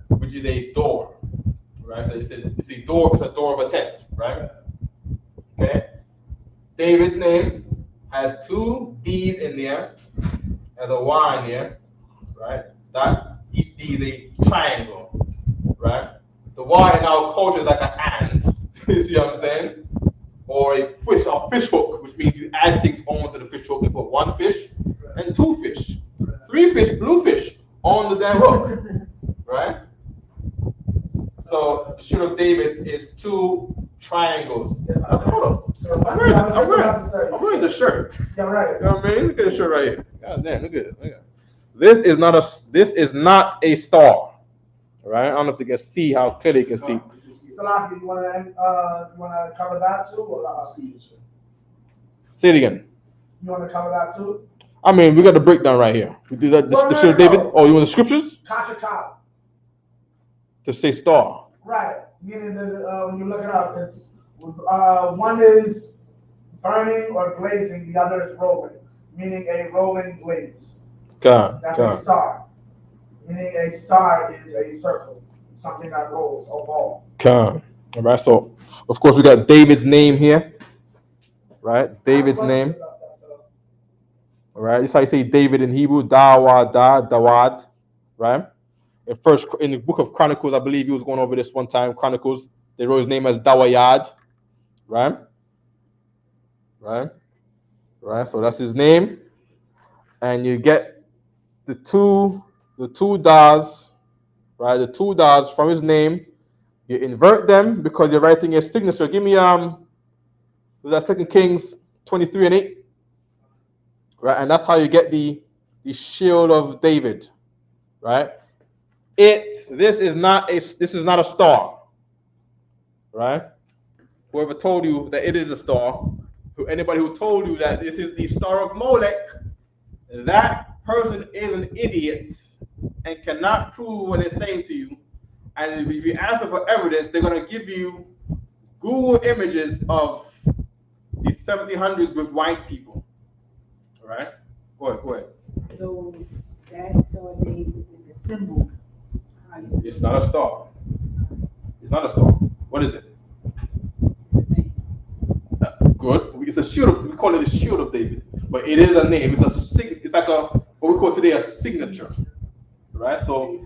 which is a door, right? So it's a door. It's a door of a tent, right? Okay. David's name has 2 D's in there, has a Y in there, right? That each D is a triangle, right? The Y in our culture is like an ant. You see what I'm saying? Or a fish hook, which means you add things onto the fish hook. You put 1 fish and 2 fish, 3 fish, blue fish on the damn hook, right? So the shoot of David is 2 triangles. Hold up. I'm wearing the shirt. Yeah, right. You know what I mean? Look at the shirt right here. God damn, look at it. Look at it. This is not a star. Right? I don't know if you can see how clearly you can see. Salaki, you wanna cover that too, or Say it again. you wanna cover that too? I mean, we got the breakdown right here. We do that. The shoot of David. Oh, you want the scriptures? Kachakal. To say star. Right. Meaning that when you look it up, it's one is burning or blazing, the other is rolling, meaning a rolling blaze. That's a star. Meaning a star is a circle, something that rolls, a ball. All right. So, of course, we got David's name here. Right? David's name. All right. This is how you say David in Hebrew. Dawad. Right? In the book of Chronicles, I believe he was going over this one time. Chronicles, they wrote his name as Dawayad. Right? So that's his name. And you get the two das, right? The 2 das from his name. You invert them because you're writing a signature. Give me was that 2 Kings 23:8. Right? And that's how you get the shield of David. Right? This is not a star. Right? Whoever told you that it is a star, anybody who told you that this is the star of Molech, that person is an idiot and cannot prove what they're saying to you. And if you ask them for evidence, they're going to give you Google images of the 1700s with white people. All right? Go ahead. So that star David is a symbol. It's not a star. It's not a star. What is it? Good. It's a shield. We call it a shield of David, but it is a name. It's like what we call today a signature, right? So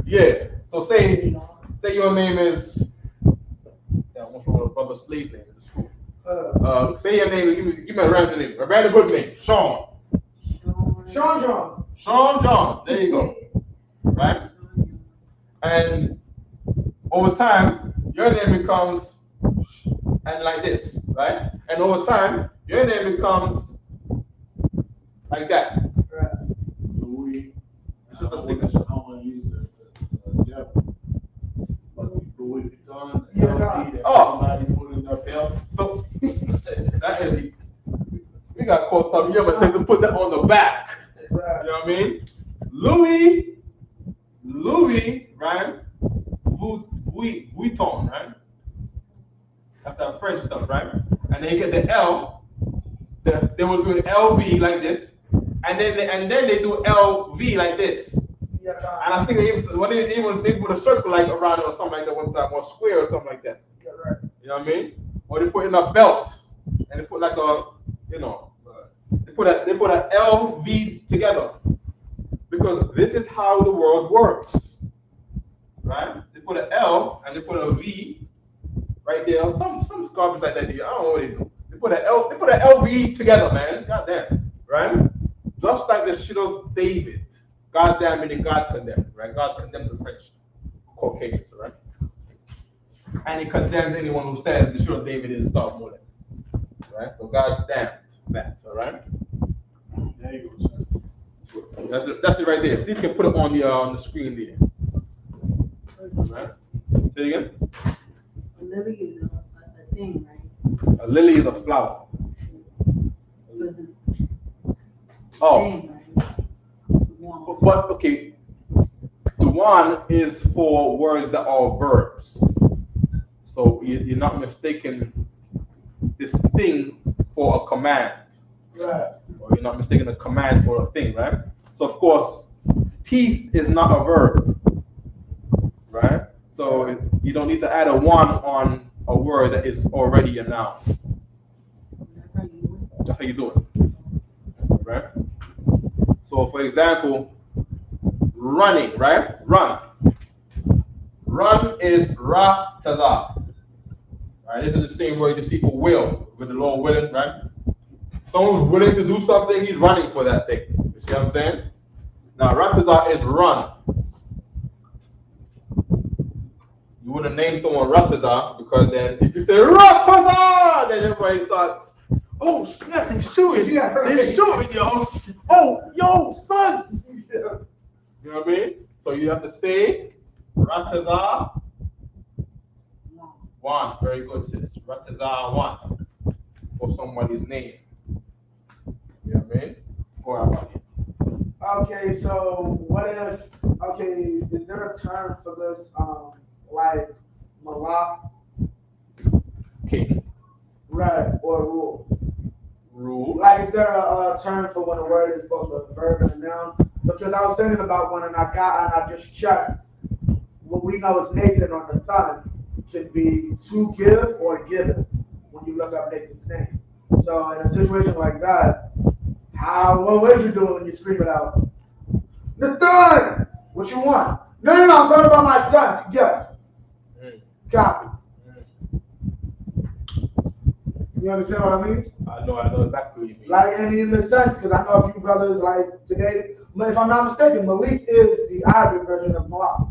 yeah. So say your name is. I almost wrote a brother slave name in school. Say your name. Give me a random name. A random good name. Sean. John. There you go. Right. And over time, your name becomes. And like this, right? And over time, your name becomes like that. Louis. It's just a signature. I want to use it. Yeah. But Louis Vuitton. Oh. Somebody put in their belt. So, that is we got called Tamiyah, but they put that on the back. Right. You know what I mean? Louis, right? Vuitton, right? That's that French stuff, right? And then you get the L. They will do an LV like this, and then they do LV like this. Yeah, And I think they put a circle like around it or something like that one time, or square or something like that. yeah, right. You know what I mean? Or they put in a belt, and they put like a, you know, they put a LV together, because this is how the world works, right? They put an L and they put a V right there. Some garbage like that. I don't know what they do. They put an LV together, man. Goddamn, right? Just like the shit of David. Goddamn, meaning God condemns, right? God condemns the French Caucasians, right? And he condemns anyone who says the shit of David is Star Mullet, right? So God damned that, all right? There you go, sir. That's it right there. See if you can put it on the screen there. All right? Say it again. A lily is a thing, right? A lily is a flower. So it's a Oh, thing, right? One. but okay. The one is for words that are verbs. So you're not mistaking this thing for a command. Right. Or you're not mistaking a command for a thing, right? So of course, teeth is not a verb, right? So you don't need to add a one on a word that is already a noun. That's how you do it. That's how you do it, right? So for example, running, right? Run. Run is ra-taza. Right? This is the same word you see for will, with the Lord willing, right? Someone who's willing to do something, he's running for that thing. You see what I'm saying? Now, ra-taza is run. You wouldn't name someone ra-taza, because then if you say ra-taza, then everybody starts, oh snap, he's shooting. Yeah, right. He's shooting, yo. Oh, yo, son. You know what I mean? So you have to say ra-taza. One, very good, sis. Rataza one for somebody's name. You know what I mean? Go on, buddy. Okay, so what if, is there a term for this, like malak, Okay. right, or rule? Rule. Like, is there a term for when a word is both a verb and a noun? Because I was thinking about one and I just checked. What we know is Nathan or Nathan can be to give or given when you look up Nathan's name. So in a situation like that, what would you do when you scream it out? Nathan, what you want? No, I'm talking about my son to gift. Copy. You understand what I mean? I know exactly what you mean. Like, and in the sense, because I know a few brothers like today, if I'm not mistaken, Malik is the Arabic version of Malak.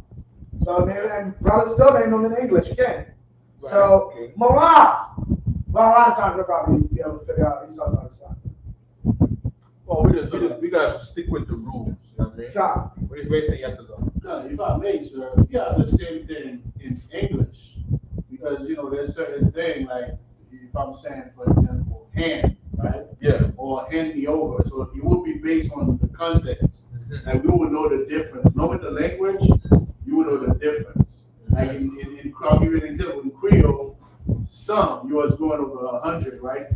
So, and brothers still name them in English, you can. Right, So, okay. Malak. Well, a lot of times we'll probably be able to figure out he's talking about his son. Well, we gotta stick with the rules. You know what I mean? God. What is basically Yataza? No, if I may, sir, we have the same thing in English, because there's certain thing like if I'm saying, for example, hand, right? Yeah. Or hand me over, so it would be based on the context, and we would know the difference. Knowing the language, you would know the difference. Like I'll give you an example. In Creole, some yours going over 100, right?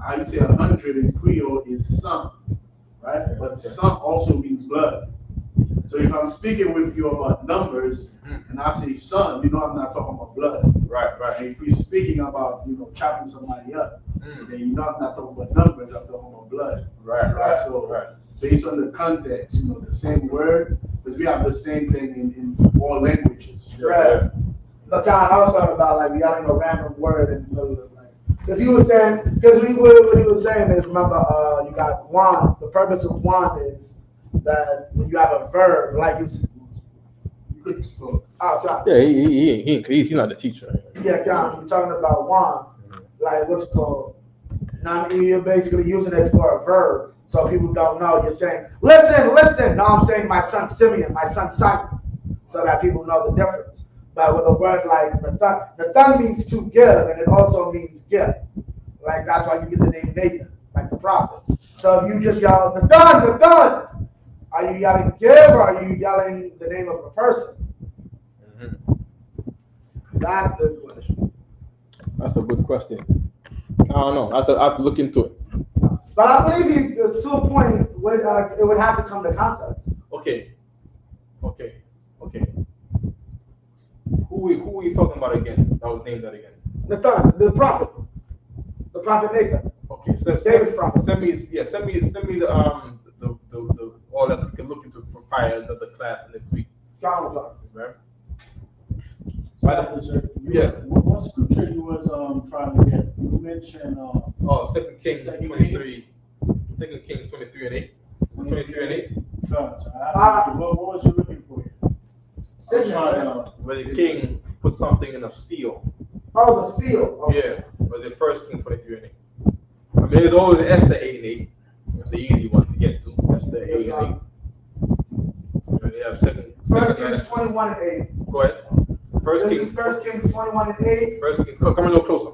How you say 100 in Creole is some, right? But some also means blood. So if I'm speaking with you about numbers and I say son, I'm not talking about blood. Right. And if we're speaking about chopping somebody up, then I'm not talking about numbers. I'm talking about blood. Right. So based on the context, the same word, because we have the same thing in all languages. Right. But God, I was talking about like yelling a random word in the middle of like, because he was saying, what he was saying is, remember, you got one. The purpose of one is that when you have a verb, like you could spoke. Oh, God. Yeah, he's not the teacher. Yeah, God, you're talking about one, like what's it called? Now you're basically using it for a verb, so people don't know. You're saying, listen. No, I'm saying my son Simeon, my son Simon, so that people know the difference. But with a word like Nathan means to give, and it also means gift. Like that's why you get the name Nathan, like the prophet. So if you just yell, the done, are you yelling give or are you yelling the name of a person? That's the question. That's a good question. I don't know. I have to look into it. But I believe you, to a point, it would have to come to context. Okay. Who are you talking about again? That was named that again. The prophet Nathan. Okay, so David's prophet. Send me the all that we can look into for prior another class next week. Right? Yeah. What scripture you was trying to get? You mentioned 2 Kings 23. 2 Kings 23 and 8. 23 and 8. What was you looking for? Where the king put something in a seal. Oh, the seal. Okay. Yeah. Was it 1 Kings 23 and 8? I mean, there's always Esther 8 and 8. It's the easy one to get to. Esther 8 and 8. And they have second Kings 21 and 8. Go ahead. First Kings 21 and 8. First Kings. Come a little closer.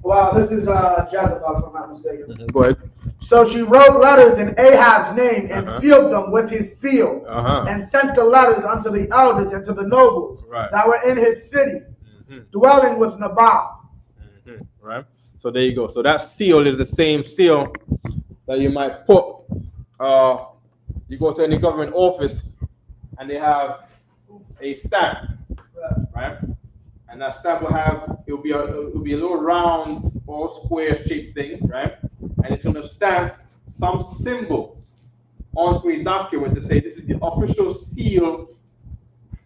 Well, this is Jezebel, if I'm not mistaken. Go ahead. So she wrote letters in Ahab's name and sealed them with his seal, and sent the letters unto the elders and to the nobles that were in his city, dwelling with Naboth. Right. So there you go. So that seal is the same seal that you might put. You go to any government office, and they have a stamp, right? And that stamp will be a little round or square shaped thing, right? And it's going to stamp some symbol onto a document to say this is the official seal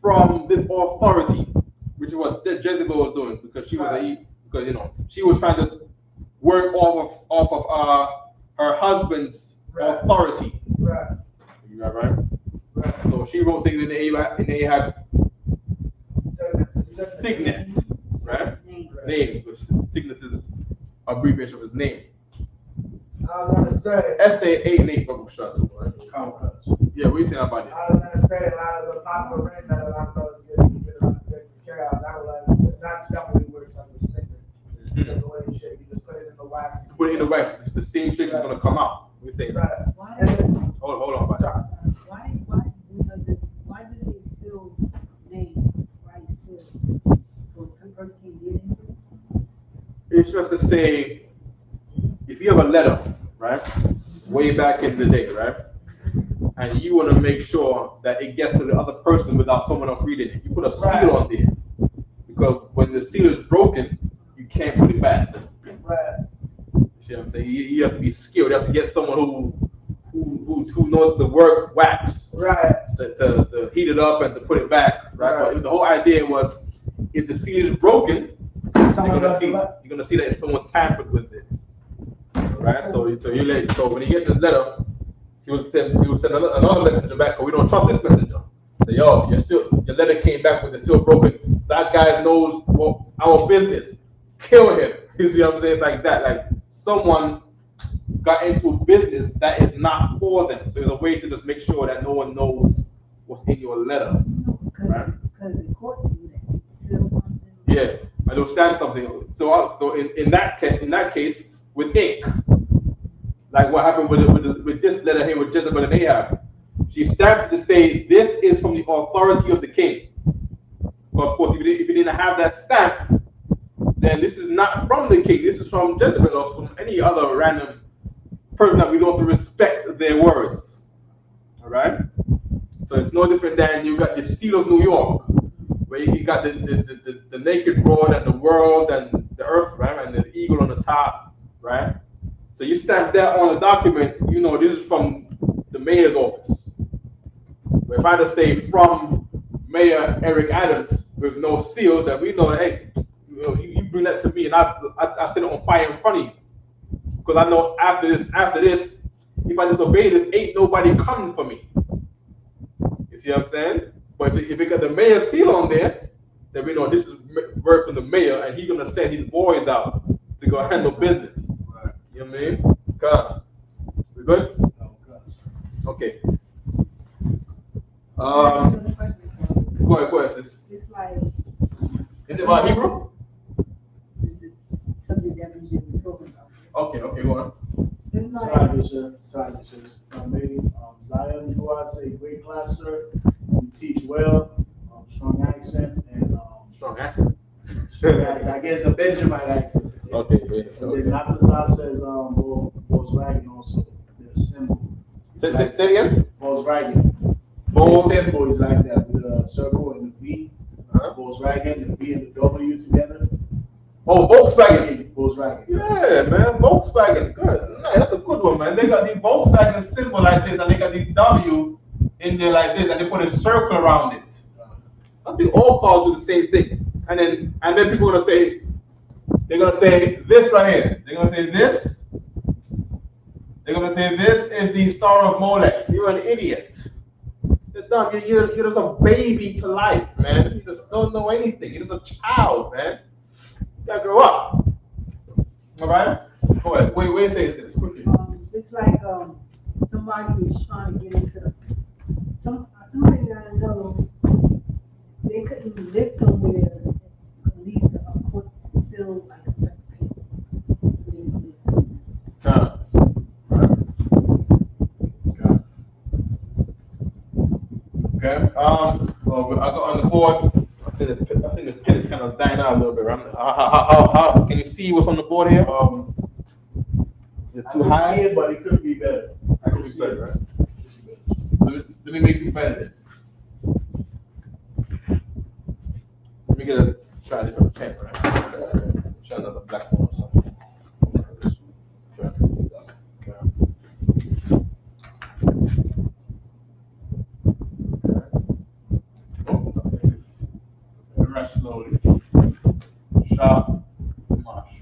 from this authority, which is what Jezebel was doing because she was she was trying to work off of her husband's authority. Right. You got right? So she wrote things in Ahab's signet, right? Name, which signet is abbreviation of his name. I was going to say. Esther 8 and 8 book shot too, right? Yeah, what are you saying about it? I was going to say a lot of the popular rain that a lot of those that's definitely works as a signet. Because the way you shape, you just put it in the wax. You put it in the wax, it's the same shape is going to come out. We say hold on, buddy. Why do they still names? Why still? So a person can get into it? It's just to say, if you have a letter, right, way back in the day, right, and you want to make sure that it gets to the other person without someone else reading it, you put a seal on there. Because when the seal is broken, you can't put it back. Right. See what I'm saying? You have to be skilled. You have to get someone who knows the work wax. Right. To heat it up and to put it back. Right. But the whole idea was, if the seal is broken, you're gonna see that someone tampered with it. Right. So when you get this letter, he will send another messenger back. But we don't trust this messenger. Say, yo, your letter came back with the seal broken. That guy knows our business. Kill him. You see what I'm saying? It's like that. Like someone got into business that is not for them. So there's a way to just make sure that no one knows what's in your letter. Right? Because the courts do that. They seal something. Yeah, and they'll stamp something. So in that case, with ink, like what happened with this letter here with Jezebel and Ahab, she stamped to say this is from the authority of the king. But of course, if you didn't have that stamp, then this is not from the king. This is from Jezebel or from any other random person that we don't have to respect their words. All right. So it's no different than you got the seal of New York, where you got the naked road and the world and the earth, right, and the eagle on the top, right. So you stamp that on a document, you know this is from the mayor's office. But if I just say from Mayor Eric Adams with no seal, then we know, hey, you bring that to me and I set it on fire in front of you. Because I know after this, if I disobey this, ain't nobody coming for me. You see what I'm saying? But if it got the mayor's seal on there, then we know this is word from the mayor and he's going to send his boys out to go handle business. Right. You know what I mean? God. We good? Okay. Go ahead, sis. It's like. Is it about Hebrew? Something that we was talking about. Okay, go on. It's Zion, you are a great class, sir. You teach well, strong accent, and Strong accent. I guess the Benjamin accent. Okay, yeah. And then Natazar says, Volkswagen also, the symbol. Say again? Volkswagen. The symbol is like that, with a circle and the V. Volkswagen, the V and the W together. Oh, Volkswagen. Volkswagen. Yeah, man, Volkswagen. Good. Nice. That's a good one, man. They got the Volkswagen symbol like this, and they got the W in there like this, and they put a circle around it. I think all cars do the same thing. And then people are gonna say, they're gonna say this right here. They're gonna say this. They're gonna say this is the Star of Molech. You're an idiot. You're dumb. You're just a baby to life, man. You just don't know anything. You're just a child, man. You gotta grow up. All right? Go ahead. Wait, say this quickly. It's like somebody is trying to get into the somebody that I know, they couldn't live somewhere at least a court still like paper. So they would live somewhere. Okay. Well, I got on the board. I think the pen is kind of dying out a little bit. Right? How can you see what's on the board here? It's too high. I can see it, but it could be better. I could be better, right? Let me make it better then. Let me try a different pen, right? Try another black one or something. Okay. Rush slowly. Sharp. Mush.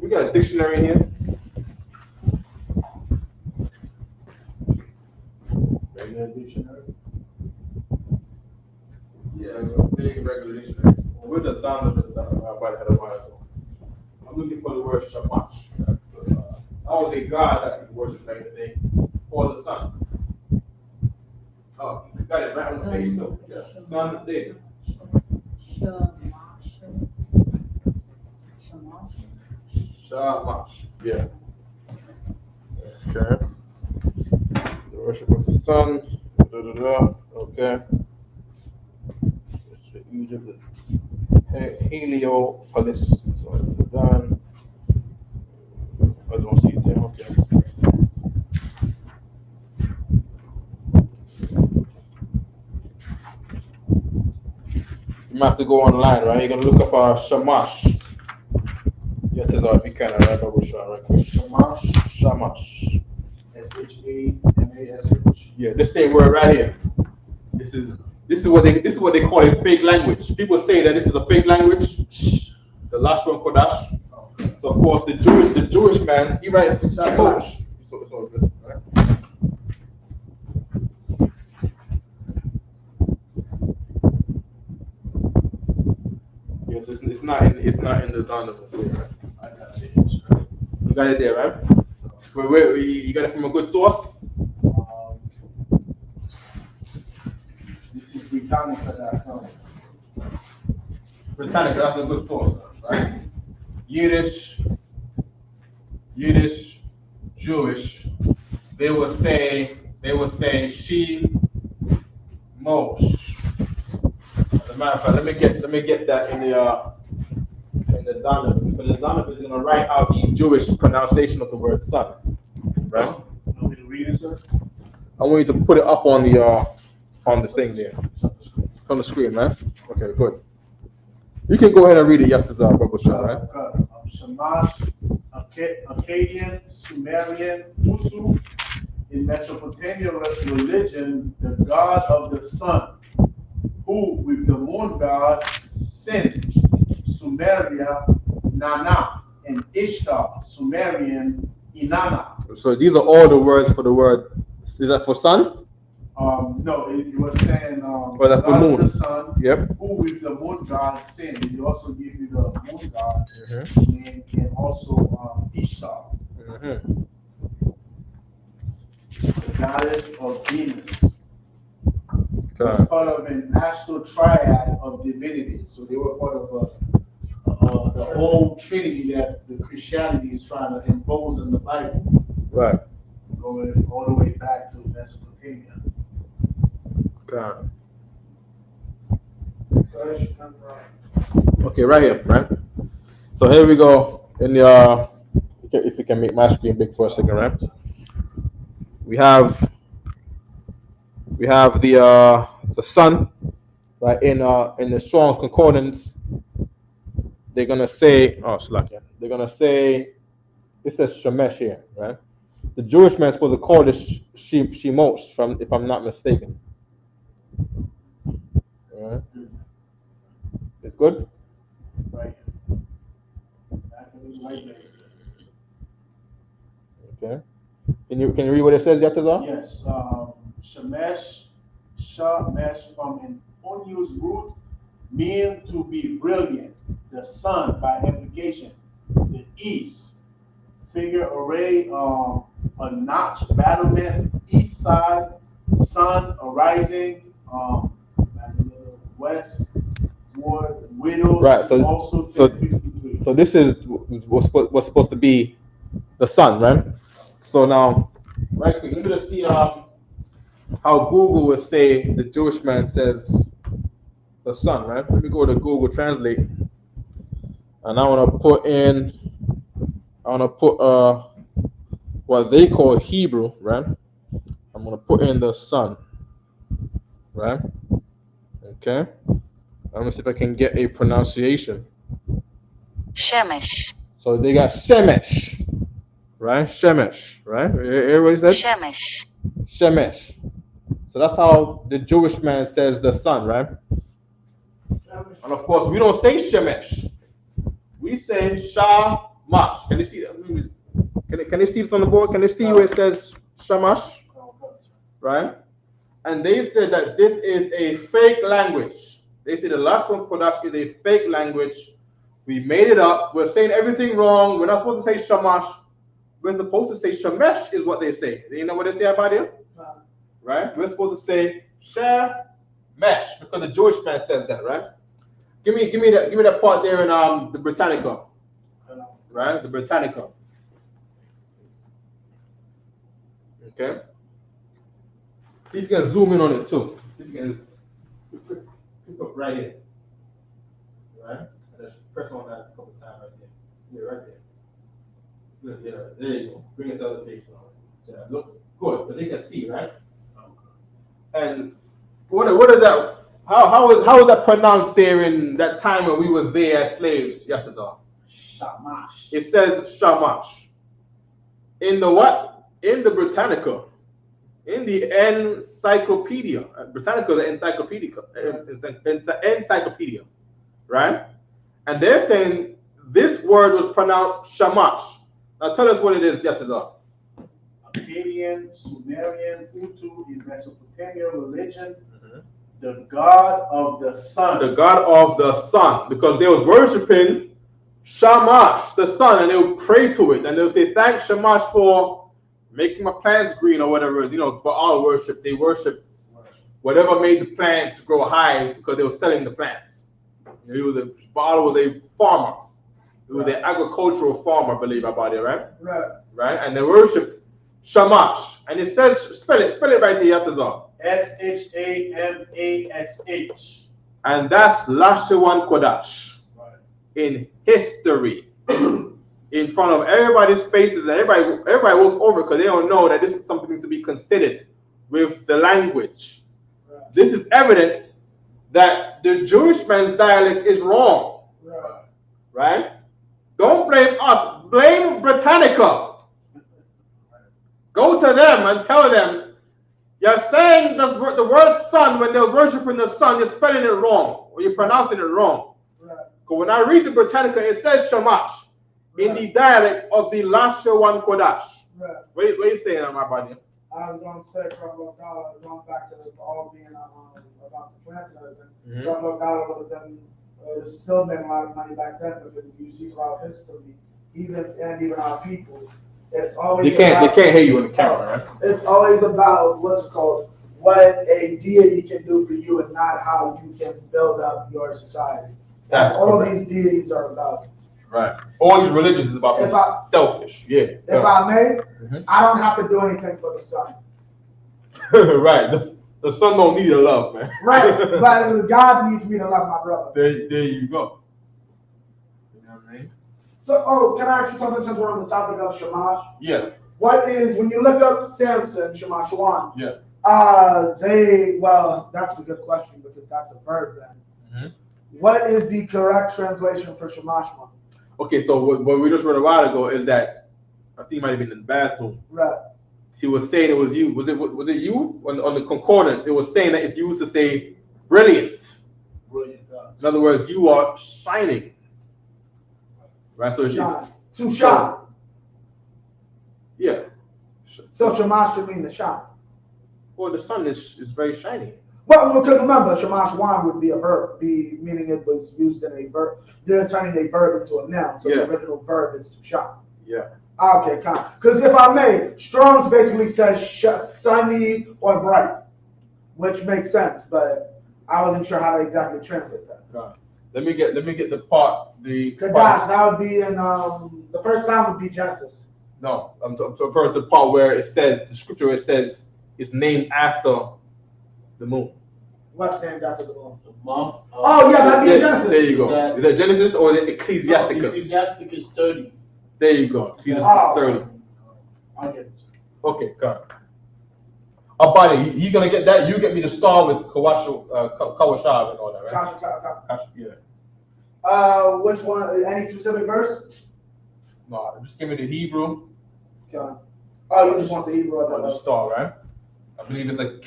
We got a dictionary here. Regular dictionary. Yeah, a big regular dictionary. With the sound of it, about it had a while ago. I'm looking for the word shamash. Only God that can worship anything for the sun. Oh, you got it right on the page too. Yeah. Son of David. Shamash. Yeah. Okay. The worship of the sun. Okay. It's the Egypt. Heliopolis. So done. I don't see it there. Okay. You might have to go online, right? You're gonna look up Shamash. Yes, if you can, right? Double shot, right quick. Shamash. Shamash. Yeah, this same word right here. This is what they call a fake language. People say that this is a fake language. The Lashawan Qadash. So of course the Jewish man, he writes Shamash. So it's all good, right? Yes, it's not in the Zan of it, right? I got it. You got it there, right? Wait, you got it from a good source? This is Britannica.com. Britannica, that's a good source, right? Yiddish, Jewish, they would say she Mosh. As a matter of fact, let me get that in the Donovan. Because the Donovan is gonna write out the Jewish pronunciation of the word son. Right? You want me to read it, sir? I want you to put it up on the thing there. It's on the screen, man. Okay, good. You can go ahead and read it, Yaftazar Babusha, right? Shamash, Akkadian, Sumerian, Hutu. In Mesopotamian religion, the god of the sun, who with the moon god, Sin, Sumeria, Nana, and Ishtar, Sumerian, Inanna. So these are all the words for the word. Is that for sun? No, it was saying For the god moon. of the sun, Yep. who with the moon god, Sin. It also give you the moon god, and also Ishtar, the goddess of Venus. Was part of an astral triad of divinity. So they were part of the whole Trinity that the Christianity is trying to impose in the Bible, Right. going all the way back to Mesopotamia. Okay. So that should come from. Okay, right here, right? So here we go. In the if you can make my screen big for a second, right? We have the sun, right? In the Strong Concordance, they're gonna say, oh, Slakia. They're gonna say, it says Shemesh here, right? The Jewish man is supposed to call this Shemos, from, if I'm not mistaken. Right? It's good. Right. Back in his white man. Okay. Can you read what it says, Yatazar? Yes. Shemesh, Shemesh from an unused root, mean to be brilliant. The sun, by implication. The east, figure array, a notch, battlement, east side, sun arising, west, ward, widows, Right, so- also so- 1053. So this is what's supposed to be the sun, right? So now, right quick, let me just see how Google would say the Jewish man says the sun, right? Let me go to Google Translate, and I want to put what they call Hebrew, right? I'm gonna put in the sun, right? Okay. Let me see if I can get a pronunciation. Shemesh. So they got Shemesh, right? Shemesh, right? Everybody said Shemesh. Shemesh. So that's how the Jewish man says the sun, right? And of course, we don't say Shemesh. We say Shamash. Can you see that? Can you see this on the board? Can you see where it says Shamash? Right? And they said that this is a fake language. They said the Lashawan Qadash is a fake language. We made it up. We're saying everything wrong. We're not supposed to say Shamash. We're supposed to say Shemesh is what they say. You know what they say about it? Right? We're supposed to say Shemesh because the Jewish man says that, right? Give me that part there in the Britannica. Right? The Britannica. Okay. See if you can zoom in on it too. See if you can pick up right here. Right? And just press on that a couple times right there. Yeah, right there. Good, yeah, there you go. Bring it to the other page now. Yeah, looks good. So they can see, right? And what is that? How is that pronounced there in that time when we was there as slaves, Yatazar? Shamash. It says Shamash. In the what? In the Britannica. In the encyclopedia. Britannica is an encyclopedia. Encyclopedia. Right? And they're saying this word was pronounced Shamash. Now tell us what it is, Yatazar. Akkadian, Sumerian, Hutu in Mesopotamia religion, the god of the sun. The god of the sun. Because they was worshiping Shamash, the sun, and they would pray to it. And they would say, thanks Shamash for making my plants green or whatever. You know, for our worship, they worship whatever made the plants grow high because they were selling the plants. Baal was a farmer. He was an agricultural farmer, believe about it, right? Right. Right? And they worshipped Shamash. And it says, spell it right there, Yatazar. Shamash. And that's Lashawan Qadash. Right. In history. In front of everybody's faces, and everybody walks over because they don't know that this is something to be considered with the language. Right. This is evidence that the Jewish man's dialect is wrong. Right. Right? Don't blame us. Blame Britannica. Go to them and tell them, you're saying the word sun when they're worshiping the sun, you're spelling it wrong, or you're pronouncing it wrong. Right. Because when I read the Britannica, it says Shamash in the dialect of the Lashawan Qadash. Right. What are you saying, my buddy? I was going to say from Locala, going back to all being about the plants and everything. From Locala would have been still making a lot of money back then because you see throughout history, heathens and even our people, it's always They can't hear you on the camera, right? It's always about what a deity can do for you and not how you can build up your society. That's all correct. these deities are about. Right. All these religions is about being If I- selfish. Yeah. If I may, Mhm. I don't have to do anything for the sun. Right. The son don't need a love, man. Right, but God needs me to love my brother. There you go. You know what I mean? So, can I ask you something since we're on the topic of Shamash? Yeah. What is, when you look up Samson, Shamashawan, Yeah. that's a good question because that's a verb then. Mhm. What is the correct translation for Shamashwan? Okay, so what we just read a while ago is that I think he might have been in the bathroom. Right. He was saying it was you. Was it you on the concordance? It was saying that it's used to say brilliant. Brilliant God. In other words, you are shining. Right. So it's Shine. To shine. yeah. So Shamash should mean to shine. Well, the sun is very shiny. Well, because remember, Shamashwan would be a verb, meaning it was used in a verb. They're turning a verb into a noun, so Yeah. the original verb is to shine. Yeah. Okay, kind. Because if I may, Strong's basically says sunny or bright, which makes sense, but I wasn't sure how to exactly translate that. Right. Let me get the part. Qadash, that would be in the first time would be Genesis. No, I'm referring to the part where it says the scripture. Where it says it's named after the moon. What's named after the moon? The month. Oh yeah, that'd be in Genesis. There you go. Is that Genesis or is it Ecclesiasticus? Ecclesiasticus 30. There you go. Ecclesiasticus Oh. 30. I'll get it. Okay, got it. Oh, buddy, you gonna get that? You get me the star with Kawashab and all that, right? Kasha. Yeah. Which one? Any specific verse? No, just give me the Hebrew Okay. Oh, you just want the Hebrew of or the that. star, right? I believe it's a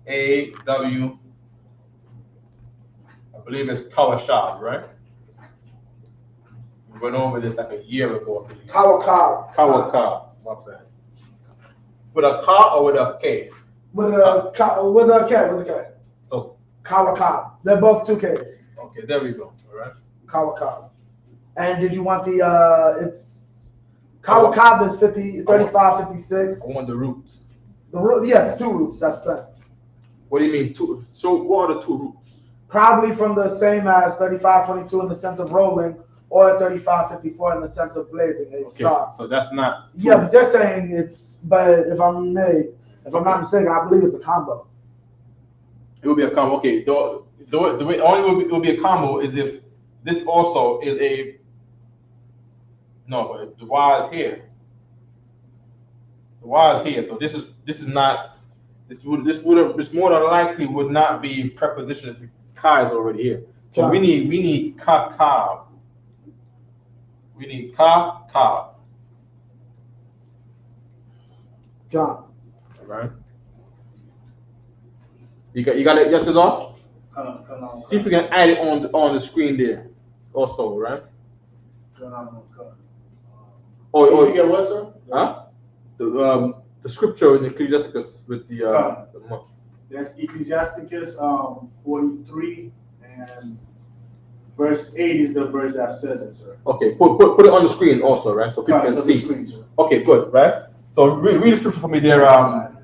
K-A-W. I believe it's Kawashab, right? We went over this like a year ago, I believe. Kawakab. Kawakab, my bad. With a Ka or with a K? With a K. So, Kawakab. They're both two Ks. okay, there we go, all right? Kawakab. And did you want the, it's, Kawakab is 35, 56. I want the roots. The root, yes, two roots, that's that. What do you mean two? So what are the two roots? Probably from the same as 3522 in the sense of rolling, or 3554 in the sense of blazing a Okay, star. so that's not. Yeah, but they're saying it's, but if I'm not mistaken, I believe it's a combo. It will be a combo. Okay, the way only it will be a combo is if this also is a. No, but the Y is here. The Y is here, so this is not. This more than likely would not be preposition. The Ka is already here. So John. we need ka. We need ka. John. All right. You got it. Yes, this on. See if we can add it on the screen there. Also, right? Oh, you get what, sir? Huh? The scripture in Ecclesiasticus with the month. That's Ecclesiasticus 43 and verse 8 is the verse that says it, sir. Okay, put it on the screen also, right? So people can It's on the see. screen, sir. Okay, good, right? So read the scripture for me there.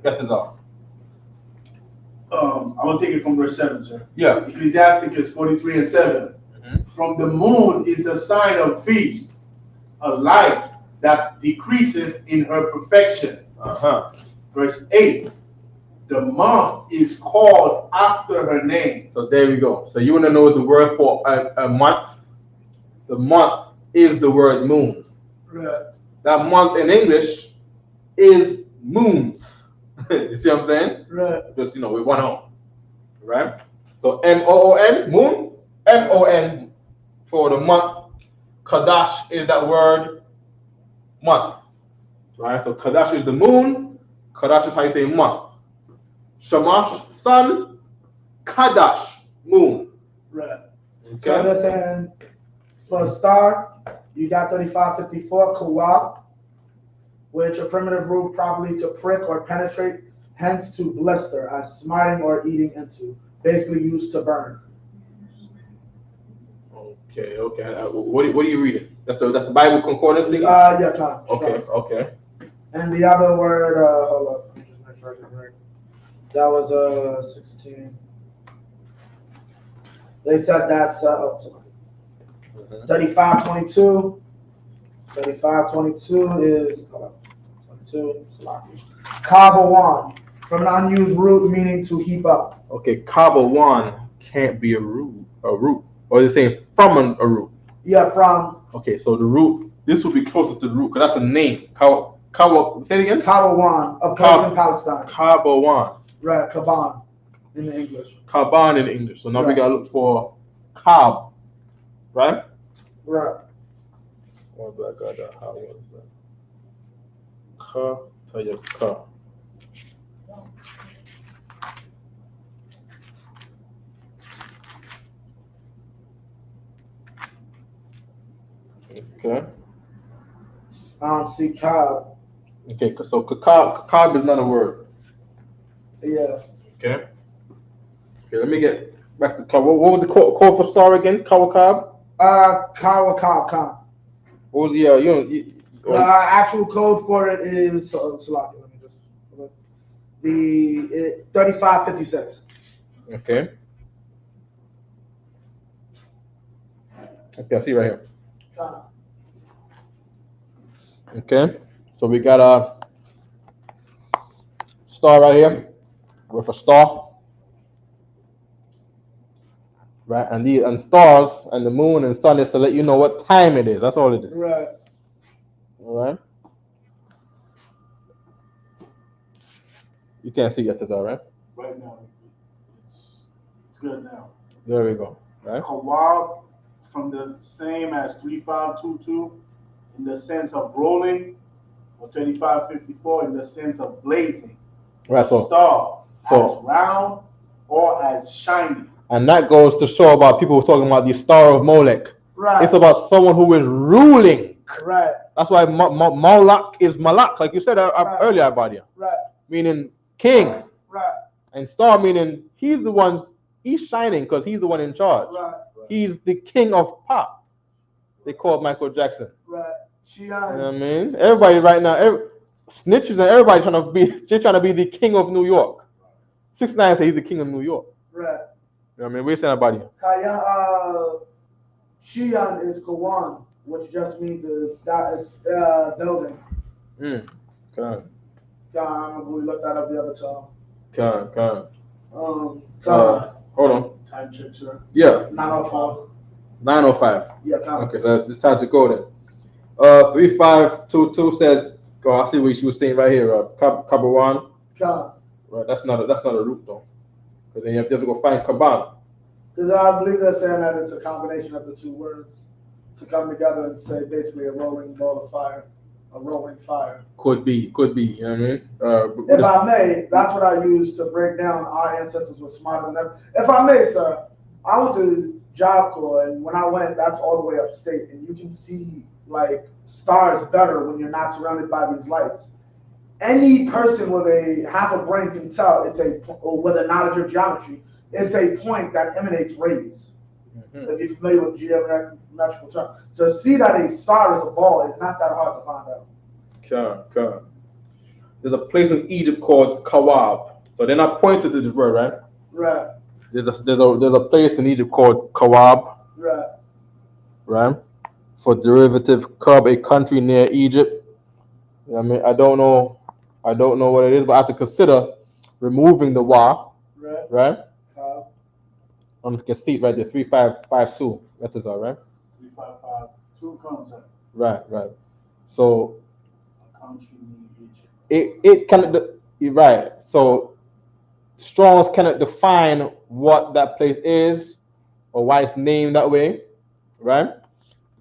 Get this off. I'm gonna take it from verse 7, sir. Yeah. Ecclesiasticus 43 and 7. Mhm. From the moon is the sign of feast, a light that decreaseth in her perfection. Verse 8. The month is called after her name. So there we go. So you want to know the word for a month? The month is the word moon. Right. That month in English is moons. You see what I'm saying? Right. Just, with one O. Right? So M-O-O-N, moon. M-O-N for the month. Qadash is that word month. Right? So Qadash is the moon. Qadash is how you say month. Shamash, sun. Qadash, moon. Right. Okay? So they're saying for a star, you got 3554 Kawab, which a primitive root probably to prick or penetrate, hence to blister, as smiting or eating into, basically used to burn. Okay. What are you reading? That's the Bible concordance thing? Yeah, Con. Okay. And the other word, hold up, let me just make sure I get it right. That was 16. They said that's 3522. 3522 is 22. Kabawan, from an unused root meaning to heap up. Okay, Kabawan can't be a root. Or they're saying from a root. Yeah, from. Okay, so the root, this would be closer to the root, because that's a name. Say it again? Kabawan, a place in Palestine. Kabawan. Right, Kaban in the English. Kaban in English. So now we Right. gotta look for Kab, right? Right. Oh, black God, how was that? Ka, tell you ka. Okay. I don't see Kab. Okay, so Kab is not a word. Yeah. Okay. Okay, let me get back to Kab. What was the code for star again? Kawakab? Kawakab. What was the The actual code for it is Salaki. Let me just the 3556. Okay. Okay, I see right here. Okay, so we got a star right here with a star, right? And stars and the moon and sun is to let you know what time it is. That's all it is. Right. All right. You can't see yet, is that right? Right now, it's good now. There we go. Right. Kawab from the same as 3522 in the sense of rolling, or 3554 in the sense of blazing. Right. So star as round or as shiny. And that goes to show about people talking about the star of Molech. Right. It's about someone who is ruling. Right. That's why Moloch is Malak, like you said earlier about you. Right. Meaning king. Right. And star meaning he's the one, he's shining because he's the one in charge. Right. He's the king of pop. They called Michael Jackson. Right. You know what I mean? Everybody right now, snitches and everybody trying to be the king of New York. 6ix9ine says he's the king of New York. Right. You know what I mean? What you saying about you? Shiyan is Kawan, which just means building. Come. We looked that up the other time. Come. Hold on. Time check, sir. Yeah. 905. 905. Yeah, come. Okay, so it's time to go then. 3522 says, I see what she was saying right here. Kabawan. Come. Right, that's not a root though. Because then you have to go find Kaban. Because I believe they're saying that it's a combination of the two words to come together and say basically a rolling ball of fire, a rolling fire. Could be, you know what I mean? If I may, that's what I use to break down our ancestors were smarter than ever. If I may, sir, I went to Job Corps, and when I went, that's all the way upstate, and you can see like stars better when you're not surrounded by these lights. Any person with a half a brain can tell or with a knowledge of geometry, it's a point that emanates rays. Mm-hmm. If you're familiar with geometrical terms. To see that a star is a ball is not that hard to find out. Okay. There's a place in Egypt called Kawab. So they're not pointing to this word, right? Right. There's a place in Egypt called Kawab. Right. Right? For derivative Kub, a country near Egypt. You know what I mean, I don't know what it is, but I have to consider removing the wa. Right? You can see it right there, 3552. That is all right. 3552 concept. Right. So a country near Egypt. It cannot right. So Strong's cannot define what that place is or why it's named that way, right?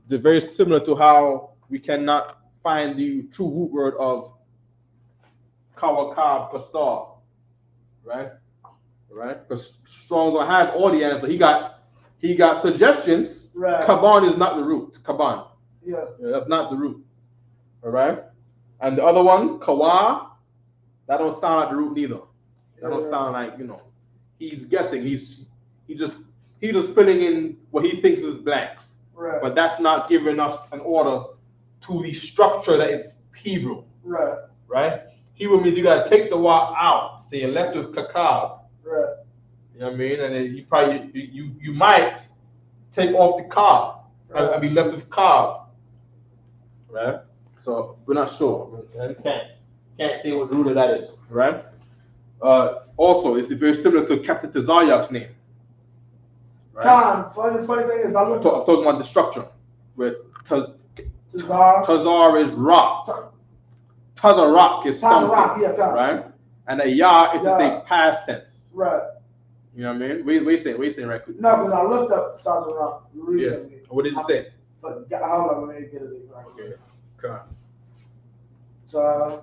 They're very similar to how we cannot find the true root word of Kawakab Kastar, right? Because Strong's don't have all the answers. He got suggestions. Right. Kaban is not the root. Kaban. Yeah, that's not the root. All right. And the other one, Kawa, that don't sound like the root neither. That don't sound like, he's guessing. He's just filling in what he thinks is blanks. Right. But that's not giving us an order to the structure that it's Hebrew. Right. Right? Hebrew means you gotta take the wa out. So you're left with kakab. Right. You know what I mean? And then you might take off the ka. and be left with Cobb, right? So we're not sure. We can't say what the root of that is, right? Also, it's very similar to Captain Tazayak's name. Right? Khan, funny thing is, I'm talking about the structure, where Tazar is rock. Tazarak is something, yeah, right? And a ya is to say past tense. Right. You know what I mean? What you saying right quick? No, because I looked up Tazar recently. Yeah. What did it say? But hold on, let me get it exactly. Okay. Come Tazar.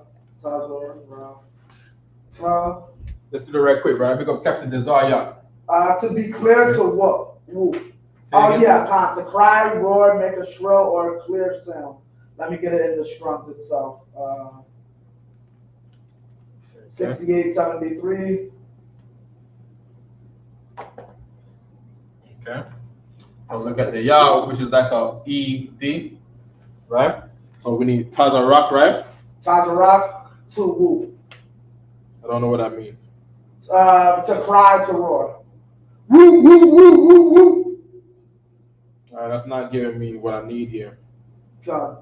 Let's do it right quick, right? Pick up Captain Desire. To be clear to what? Woo. Oh yeah, Khan. To cry, roar, make a shrill or a clear sound. Let me get it in the Strums itself. 6873. Okay. So look at the ya, which is like a ED, right? So we need Tazarak, right? Tazarak to woo. I don't know what that means. To cry, to roar. Woo, woo, woo, woo, woo. All right, that's not giving me what I need here. Khan.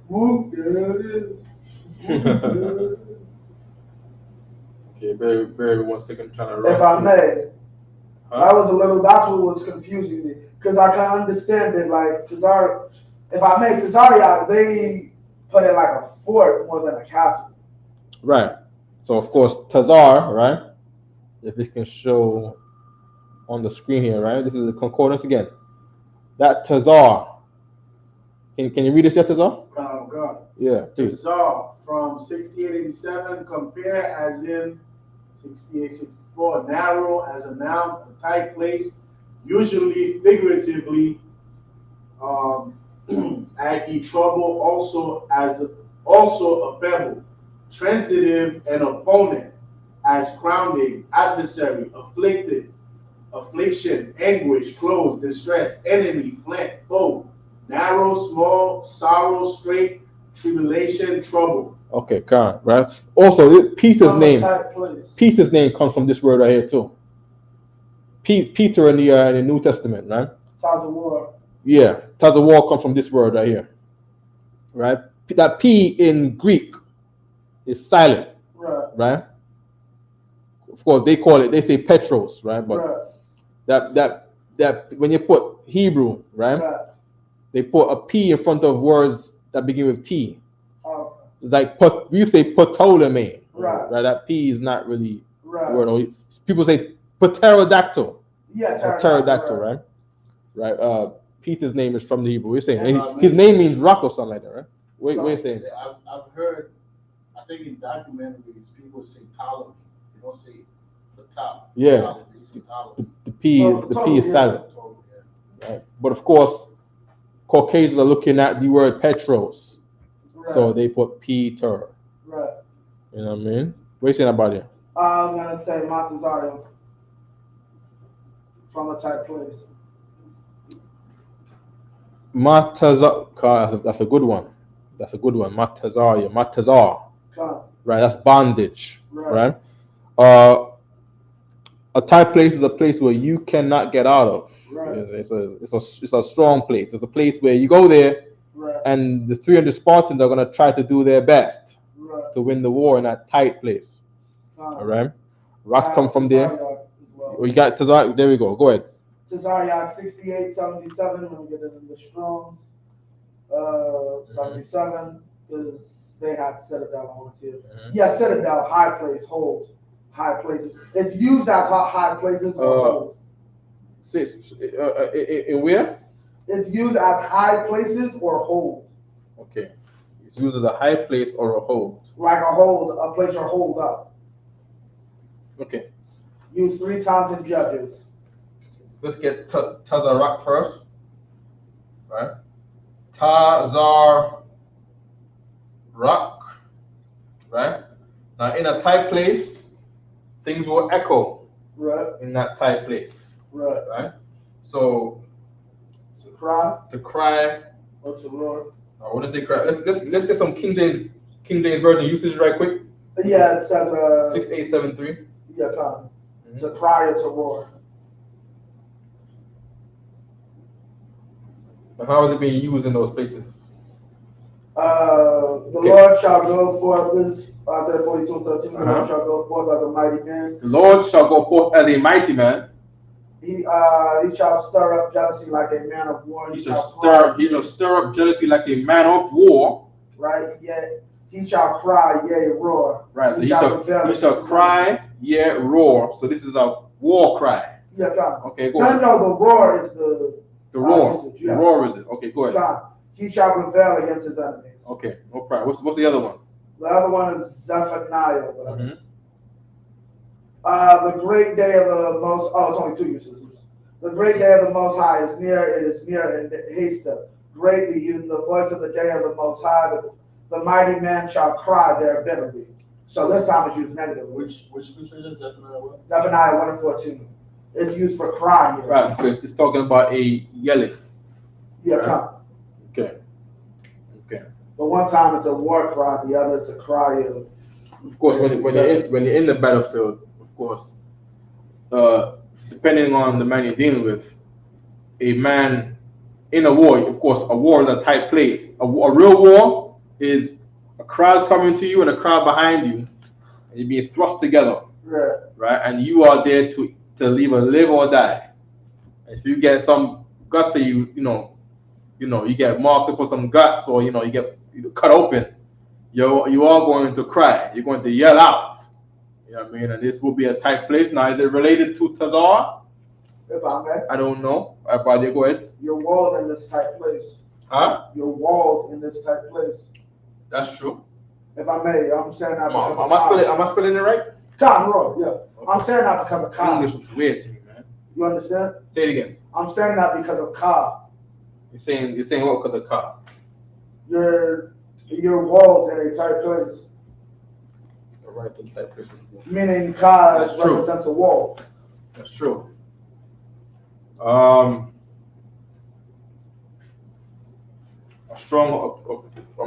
Whoop, there it is. Okay, very 1 second, trying to run. If I may, that's what was confusing me. Because I can understand it, like, Tazar, if I may, Tazaria, they put it like a fort more than a castle. Right. So, of course, Tazar, right? If this can show on the screen here, right? This is the concordance again. That Tazar. Can you read this yet, Tazar? Oh, God. Yeah, please. Tazar from 6887, compare as in 6864, narrow as a noun, a tight place, usually figuratively, i.e. trouble, also a pebble, transitive and opponent, as crowning, adversary, afflicted, affliction, anguish, close, distress, enemy, flank, foe, narrow, small, sorrow, straight, tribulation, trouble. Okay, Khan, right? Also, Peter's name comes from this word right here too. Peter in the New Testament, right? Tazawar. Yeah, Tazawar comes from this word right here, right? That P in Greek is silent, right? Of course, they say Petros, right? But that when you put Hebrew, right? They put a P in front of words that begin with T. Like we say Ptolemy, right? That P is not really a word. People say pterodactyl. Yeah, pterodactyl, right? Right. Peter's name is from the Hebrew. We're saying his name means rock or something like that, right? We're saying. I've heard. I think in documentaries people say Ptolemy. They don't say the top. Yeah. The P is silent. Right. But of course, Caucasians are looking at the word Petros. So they put Peter. Right. You know what I mean? What are you saying about it? I'm gonna say Montezario. From a tight place. Matazar. That's a good one. Matazaria. Matazar. Right. That's bondage. Right. A tight place is a place where you cannot get out of. Right. It's a strong place. It's a place where you go there. Right. And the 300 Spartans are going to try to do their best to win the war in that tight place. All right? Rocks come from there. Well. You got Tazar. There we go. Go ahead. Tazariak 6877. Let me get it in the Strong. 77. Because they had Citadel. I want to see it. Yeah, Citadel, high place, hold. High places. It's used as high places or hold. In where? It's used as high places or hold. Okay. It's used as a high place or a hold. Like a hold, a place you hold up. Okay. Used 3 times in Judges. Let's get Tazarak first. Right? Tazarak. Right? Now, in a tight place, things will echo. Right. In that tight place. Right. Right? So, to cry, or to roar. I want to say cry. Let's get some King James version usage right quick. Yeah, it says 6873. Yeah, come. To cry or to roar. But how is it being used in those places? The Lord shall go forth, this is Isaiah 42:13. The Lord shall go forth as a mighty man. The Lord shall go forth as a mighty man. He shall stir up jealousy like a man of war. He shall stir up jealousy like a man of war. Right, yet he shall cry, yea, roar. Right, so he shall cry, yea, roar. So this is a war cry. Yeah, God. Okay, go ahead. No, the roar is the roar. Usage, The roar is it? Okay, go ahead. God. He shall prevail against his enemies. Okay, no problem. What's the other one? The other one is Zephaniah. Mm-hmm. The great day of the most. Oh, it's only 2 uses. The great day of the Most High is near. It is near and hasteth greatly. Even the voice of the day of the Most High, the mighty man shall cry there bitterly. So this time it's used negatively. Which scripture is Zephaniah what? Zephaniah 1:14. It's used for cry here. Right, because it's talking about a yelling. Yeah, right. come. Okay. But one time it's a war cry, the other it's a cry of. Of course, when you're in the battlefield, of course, depending on the man you're dealing with, a man in a war, of course, a war is a tight place. A real war is a crowd coming to you and a crowd behind you, and you're being thrust together, right? And you are there to either live or die. If you get some guts, you get marked up with some guts, or you get cut open, you are going to cry. You're going to yell out. You know what I mean? And this will be a tight place. Now, is it related to Tazar? If I may. I don't know. Everybody, go ahead. You're walled in this tight place. Huh? You're walled in this tight place. That's true. If I may, I'm saying that. Am I spelling it right? Khan, yeah. Okay. I'm saying that because of Khan. English was weird to me, man. You understand? Say it again. I'm saying that because of Khan. You're saying what because of Khan? You're walled in a tight place. A right in tight place. Meaning Khan That's true. represents a wall. That's true. A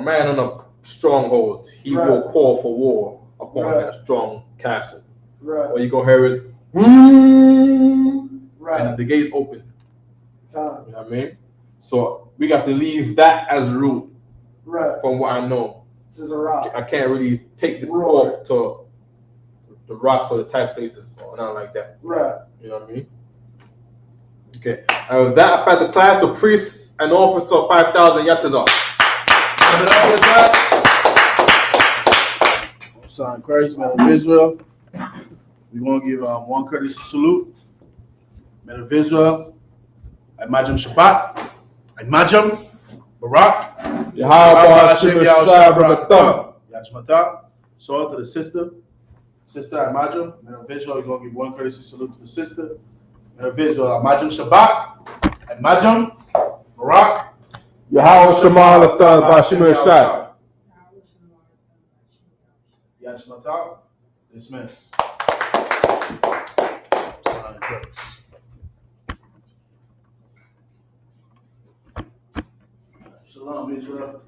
man on a stronghold, he will call for war upon that strong castle. Right. What you gonna hear is, and the gates open. You know what I mean? So we got to leave that as root. Right. From what I know. This is a rock. I can't really take this off to the rocks or the tight places or nothing like that. Right. You know what I mean? Okay. With that, I the class, the priests and officer of 5,000 Yatazar. Son Christ, man of Israel. We're going to give one courtesy salute. Man of Israel. Imajam Shabbat. Imajam Barak. Yahweh Hashem Yahushua Yachmata. So to the sister. Sister Imajam. Man of Israel, we're going to give one courtesy salute to the sister. Man of Israel. Imajam Shabbat. Imajam Barak. Yahweh Shema Latan Bashim Shai. Yachmata. Dismiss. Shalom, Israel.